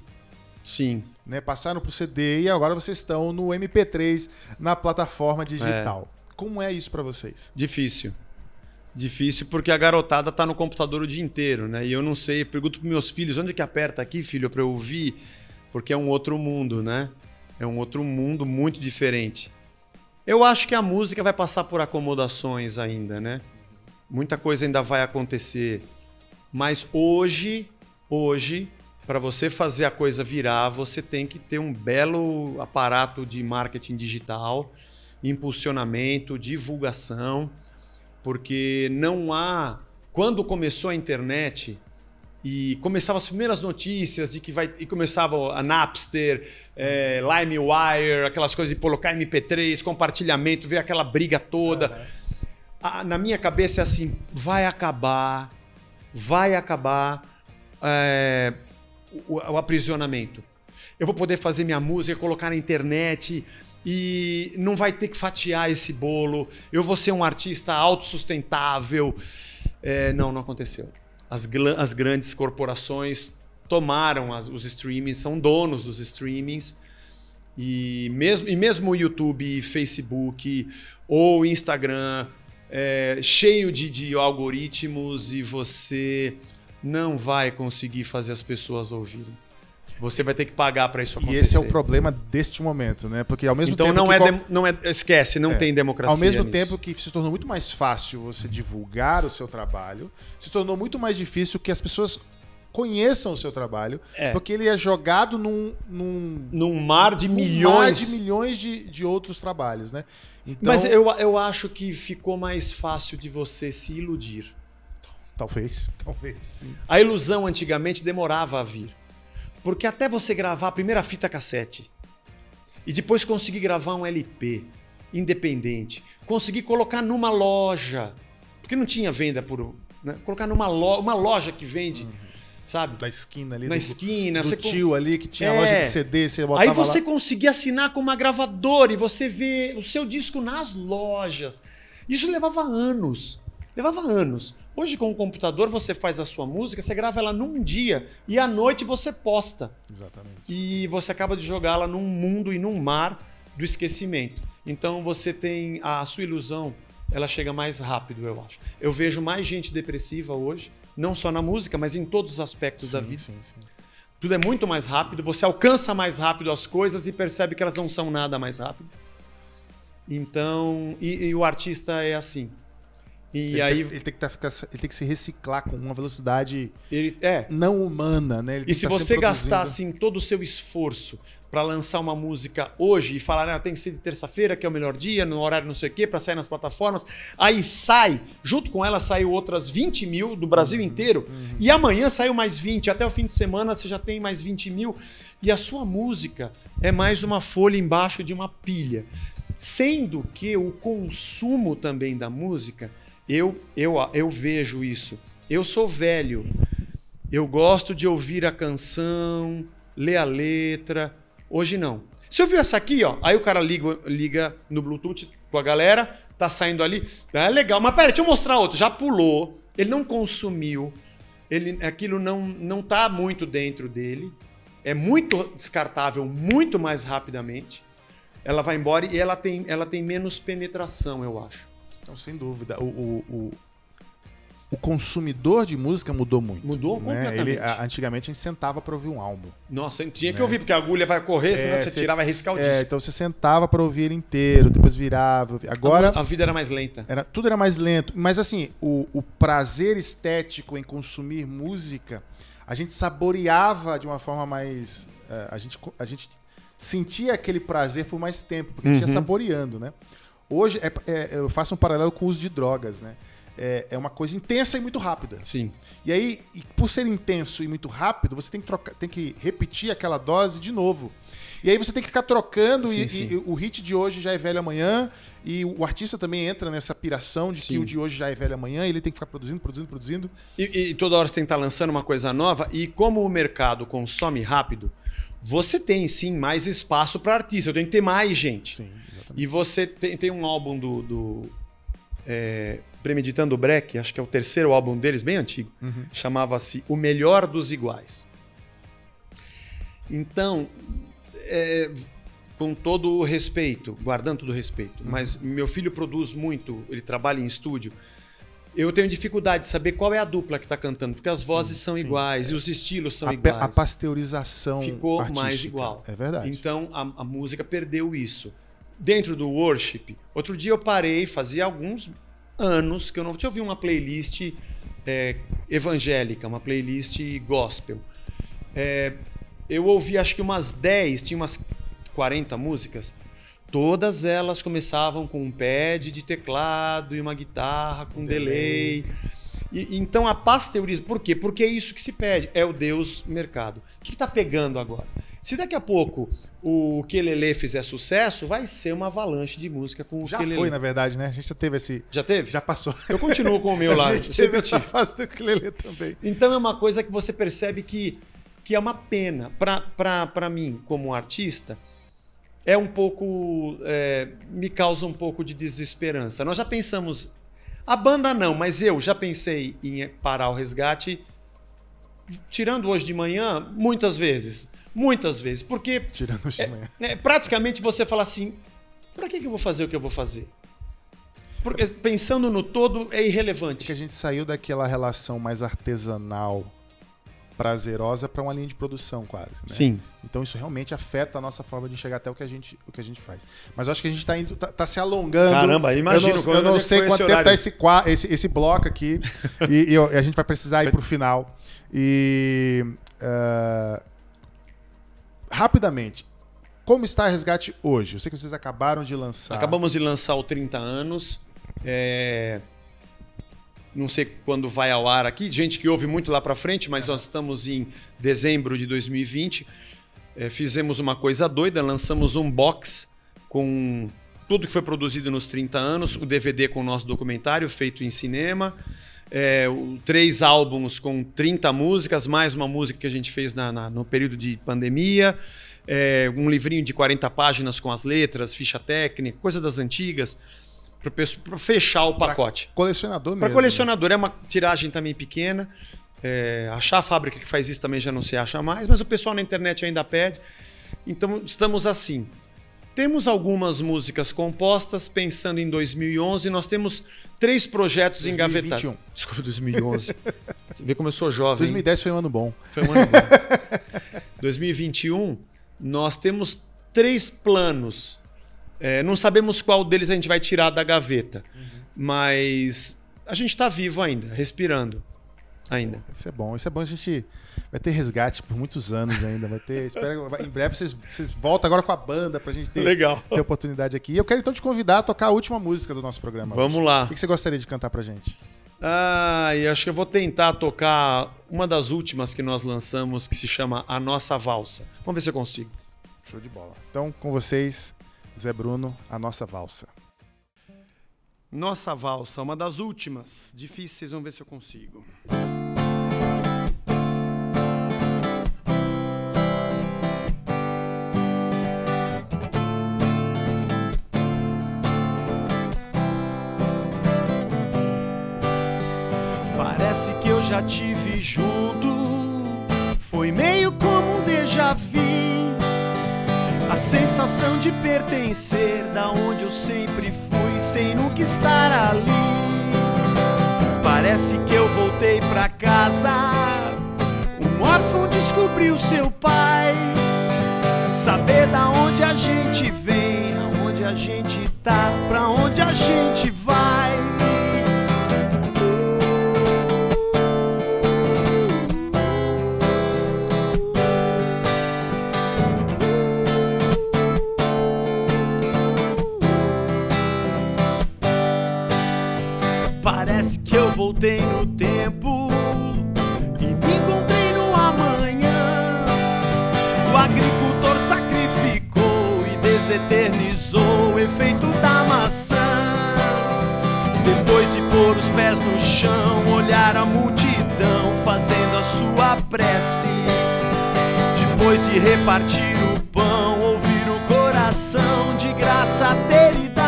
Sim. Né, passaram pro CD e agora vocês estão no MP3 na plataforma digital. Como é isso para vocês? Difícil. Difícil porque a garotada tá no computador o dia inteiro, né? E eu não sei, eu pergunto pros meus filhos, onde é que aperta aqui, filho, para eu ouvir? Porque é um outro mundo, né? É um outro mundo muito diferente. Eu acho que a música vai passar por acomodações ainda, né? Muita coisa ainda vai acontecer. Mas hoje, para você fazer a coisa virar, você tem que ter um belo aparato de marketing digital, impulsionamento, divulgação, porque não há... Quando começou a internet e começavam as primeiras notícias de que e começava a Napster, LimeWire, aquelas coisas de colocar MP3, compartilhamento, ver aquela briga toda. Na minha cabeça é assim, vai acabar o aprisionamento. Eu vou poder fazer minha música, colocar na internet e não vai ter que fatiar esse bolo. Eu vou ser um artista autossustentável. Não aconteceu. As grandes corporações tomaram os streamings, são donos dos streamings. E mesmo o YouTube, Facebook ou Instagram, cheio de algoritmos, e você não vai conseguir fazer as pessoas ouvirem. Você vai ter que pagar para isso acontecer. E esse é o problema deste momento, né? Porque ao mesmo tempo esquece, não tem democracia. Ao mesmo nisso. tempo que se tornou muito mais fácil você divulgar o seu trabalho, se tornou muito mais difícil que as pessoas conheçam o seu trabalho, porque ele é jogado num mar de milhões de outros trabalhos, né? Então... Mas eu acho que ficou mais fácil de você se iludir. Talvez sim. A ilusão antigamente demorava a vir. Porque até você gravar a primeira fita cassete e depois conseguir gravar um LP independente, conseguir colocar numa loja, porque não tinha venda por... Né? Colocar numa uma loja que vende, sabe? Da esquina ali. Na esquina. Do tio ali que tinha loja de CD, você botava Aí você lá. conseguia assinar com uma gravadora e você vê o seu disco nas lojas. Isso levava anos. Levava anos. Hoje, com o computador, você faz a sua música, você grava ela num dia e à noite você posta. Exatamente. E você acaba de jogá-la num mundo e num mar do esquecimento. Então você tem a sua ilusão, ela chega mais rápido, eu acho. Eu vejo mais gente depressiva hoje, não só na música, mas em todos os aspectos da vida. Sim. Tudo é muito mais rápido, você alcança mais rápido as coisas e percebe que elas não são nada mais rápido. Então, e o artista é assim. E aí ele tem que se reciclar com uma velocidade ele não humana, né? Ele tem E que se estar você sempre gastar produzindo. assim todo o seu esforço para lançar uma música hoje e falar, tem que ser de terça-feira, que é o melhor dia, no horário não sei o quê, para sair nas plataformas, aí sai, junto com ela saiu outras 20 mil do Brasil inteiro, e amanhã saiu mais 20, até o fim de semana você já tem mais 20 mil, e a sua música é mais uma folha embaixo de uma pilha. Sendo que o consumo também da música, eu vejo isso. Eu sou velho. Eu gosto de ouvir a canção, ler a letra. Hoje não. Você ouviu essa aqui, ó? Aí o cara liga no Bluetooth com a galera, tá saindo ali. É legal, mas pera, deixa eu mostrar outro. Já pulou, ele não consumiu, aquilo não tá muito dentro dele. É muito descartável, muito mais rapidamente. Ela vai embora e ela tem menos penetração, eu acho. Então, sem dúvida. O consumidor de música mudou muito. Mudou completamente. Antigamente a gente sentava para ouvir um álbum. Nossa, tinha que ouvir, porque a agulha vai correr, senão você tirava e riscar o disco. Então você sentava para ouvir ele inteiro, depois virava. Agora a vida era mais lenta. Tudo era mais lento. Mas assim, o prazer estético em consumir música, a gente saboreava de uma forma mais... A gente sentia aquele prazer por mais tempo, porque a gente ia saboreando, né? Hoje, eu faço um paralelo com o uso de drogas, né? É uma coisa intensa e muito rápida. Sim. E aí, por ser intenso e muito rápido, você tem que repetir aquela dose de novo. E aí você tem que ficar trocando, sim. E o hit de hoje já é velho amanhã, e o artista também entra nessa piração de que o de hoje já é velho amanhã, e ele tem que ficar produzindo. E toda hora você tem que estar lançando uma coisa nova, e como o mercado consome rápido, você tem sim mais espaço para artista, tem que ter mais gente. Sim, exatamente. E você tem um álbum do Premeditando o Breck, acho que é o terceiro álbum deles, bem antigo, chamava-se O Melhor dos Iguais. Então, com todo o respeito, guardando todo o respeito, mas meu filho produz muito, ele trabalha em estúdio, eu tenho dificuldade de saber qual é a dupla que está cantando, porque as vozes são iguais e os estilos são iguais. A pasteurização ficou artística mais igual. É verdade. Então a música perdeu isso. Dentro do worship, outro dia eu parei, fazia alguns anos que eu não tinha ouvido uma playlist evangélica, uma playlist gospel. Eu ouvi acho que umas 10, tinha umas 40 músicas. Todas elas começavam com um pad de teclado e uma guitarra com delay. Então a pasteurização... Por quê? Porque é isso que se pede. É o Deus mercado. O que está pegando agora? Se daqui a pouco o Ukelele fizer sucesso, vai ser uma avalanche de música com o Ukelele. Já foi, na verdade, né? A gente já teve esse... Já teve? Já passou. Eu continuo com o meu lá. A gente teve essa fase do Ukelele também. Então é uma coisa que você percebe que é uma pena. Para mim, como artista... é um pouco... me causa um pouco de desesperança. Nós já pensamos... A banda não, mas eu já pensei em parar o resgate, tirando hoje de manhã, muitas vezes. Muitas vezes. Porque... Tirando hoje de manhã. Praticamente você fala assim, para que eu vou fazer o que eu vou fazer? Porque pensando no todo é irrelevante. Porque a gente saiu daquela relação mais artesanal, prazerosa, para uma linha de produção quase. Né? Sim. Então isso realmente afeta a nossa forma de enxergar até o que a gente faz. Mas eu acho que a gente tá se alongando. Caramba, imagina. Eu não sei quanto tempo tá esse bloco aqui. e a gente vai precisar ir pro final. Rapidamente, como está a Resgate hoje? Eu sei que vocês acabaram de lançar. Acabamos de lançar o 30 anos. não sei quando vai ao ar aqui, gente que ouve muito lá para frente, mas nós estamos em dezembro de 2020. Fizemos uma coisa doida, lançamos um box com tudo que foi produzido nos 30 anos, o DVD com o nosso documentário feito em cinema, 3 álbuns com 30 músicas, mais uma música que a gente fez no período de pandemia, um livrinho de 40 páginas com as letras, ficha técnica, coisa das antigas, para fechar o pacote. Pra colecionador mesmo. Para colecionador, é uma tiragem também pequena. Achar a fábrica que faz isso também já não se acha mais, mas o pessoal na internet ainda pede. Então estamos assim. Temos algumas músicas compostas, pensando em 2011, nós temos 3 projetos engavetados. Desculpa, 2011. Você vê como eu sou jovem. 2010 foi um ano bom. Foi um ano bom. 2021, nós temos 3 planos. Não sabemos qual deles a gente vai tirar da gaveta, mas a gente está vivo ainda, respirando. Ainda. Isso é bom, a gente vai ter resgate por muitos anos ainda, espero em breve vocês voltam agora com a banda pra gente ter oportunidade aqui. Eu quero então te convidar a tocar a última música do nosso programa. Vamos lá. O que você gostaria de cantar pra gente? Eu acho que eu vou tentar tocar uma das últimas que nós lançamos, que se chama A Nossa Valsa. Vamos ver se eu consigo. Show de bola. Então, com vocês, Zé Bruno, A Nossa Valsa. Nossa Valsa, uma das últimas. Difíceis, vamos ver se eu consigo. Parece que eu já te vi junto, foi meio como um déjà vu. A sensação de pertencer da onde eu sempre fui, sem nunca estar ali. Parece que eu voltei pra casa, um órfão descobriu seu pai. Saber da onde a gente vem, aonde a gente tá, pra onde a gente vai. Parece que eu voltei no tempo e me encontrei no amanhã. O agricultor sacrificou e deseternizou o efeito da maçã. Depois de pôr os pés no chão, olhar a multidão fazendo a sua prece. Depois de repartir o pão, ouvir o coração de graça ter e dar.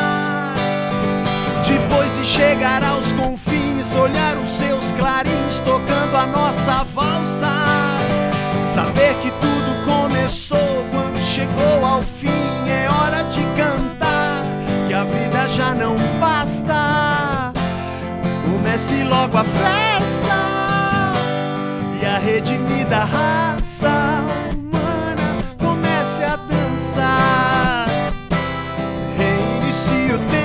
Depois de chegar aos confins, olhar os seus clarins tocando a nossa valsa. Saber que tudo começou quando chegou ao fim. É hora de cantar, que a vida já não basta. Comece logo a festa e a redimida raça humana comece a dançar. Reinicie o tempo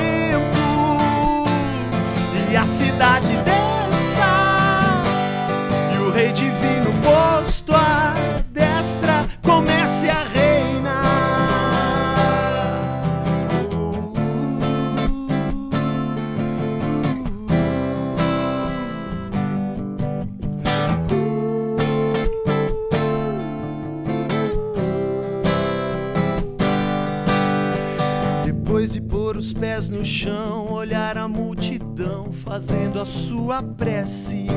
e a cidade desça, e o rei divino posto à destra comece a reinar. Depois de pôr os pés no chão, olhar a multidão fazendo a sua prece.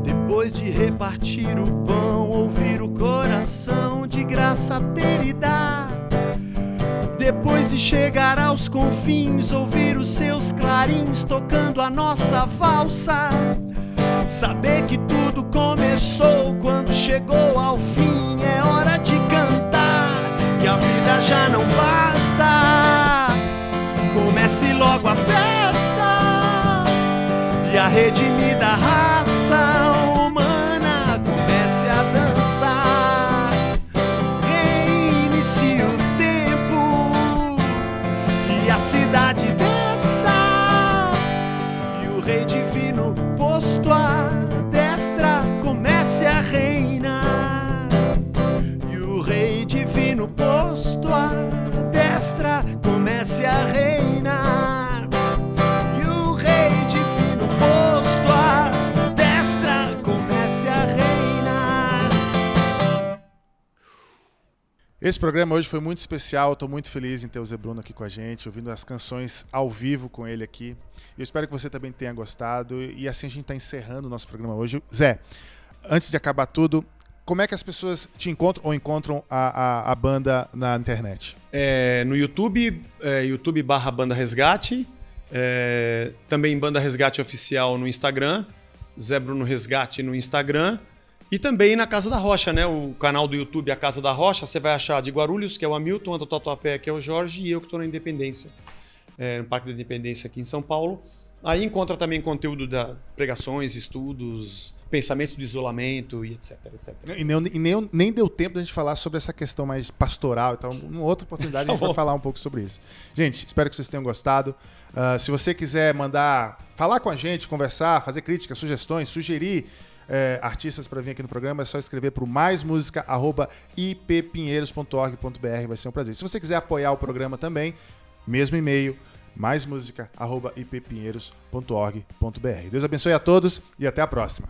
Depois de repartir o pão, ouvir o coração de graça ter e dar. Depois de chegar aos confins, ouvir os seus clarins tocando a nossa valsa. Saber que tudo começou quando chegou ao fim. É hora de cantar, que a vida já não basta. Comece logo a festa e a redimida raça humana comece a dançar. Reinicie o tempo e a cidade desça, e o rei divino posto à destra comece a reinar. E o rei divino posto à destra comece a reinar. E o rei divino posto Esse programa hoje foi muito especial, eu tô muito feliz em ter o Zé Bruno aqui com a gente, ouvindo as canções ao vivo com ele aqui. Eu espero que você também tenha gostado e assim a gente tá encerrando o nosso programa hoje. Zé, antes de acabar tudo, como é que as pessoas te encontram ou encontram a banda na internet? No YouTube, YouTube/Banda Resgate, também Banda Resgate Oficial no Instagram, Zé Bruno Resgate no Instagram. E também na Casa da Rocha, né? O canal do YouTube A Casa da Rocha, você vai achar de Guarulhos, que é o Hamilton, a do Tatuapé, que é o Jorge, e eu que estou na Independência, no Parque da Independência aqui em São Paulo. Aí encontra também conteúdo da pregações, estudos, pensamentos do isolamento e etc, etc. E nem deu tempo da gente falar sobre essa questão mais pastoral e tal. Em outra oportunidade a gente vai falar um pouco sobre isso. Gente, espero que vocês tenham gostado. Se você quiser falar com a gente, conversar, fazer críticas, sugestões, sugerir artistas para vir aqui no programa, é só escrever para o maismusica@ippinheiros.org.br, vai ser um prazer. Se você quiser apoiar o programa também, mesmo e-mail, maismusica@ippinheiros.org.br. Deus abençoe a todos e até a próxima.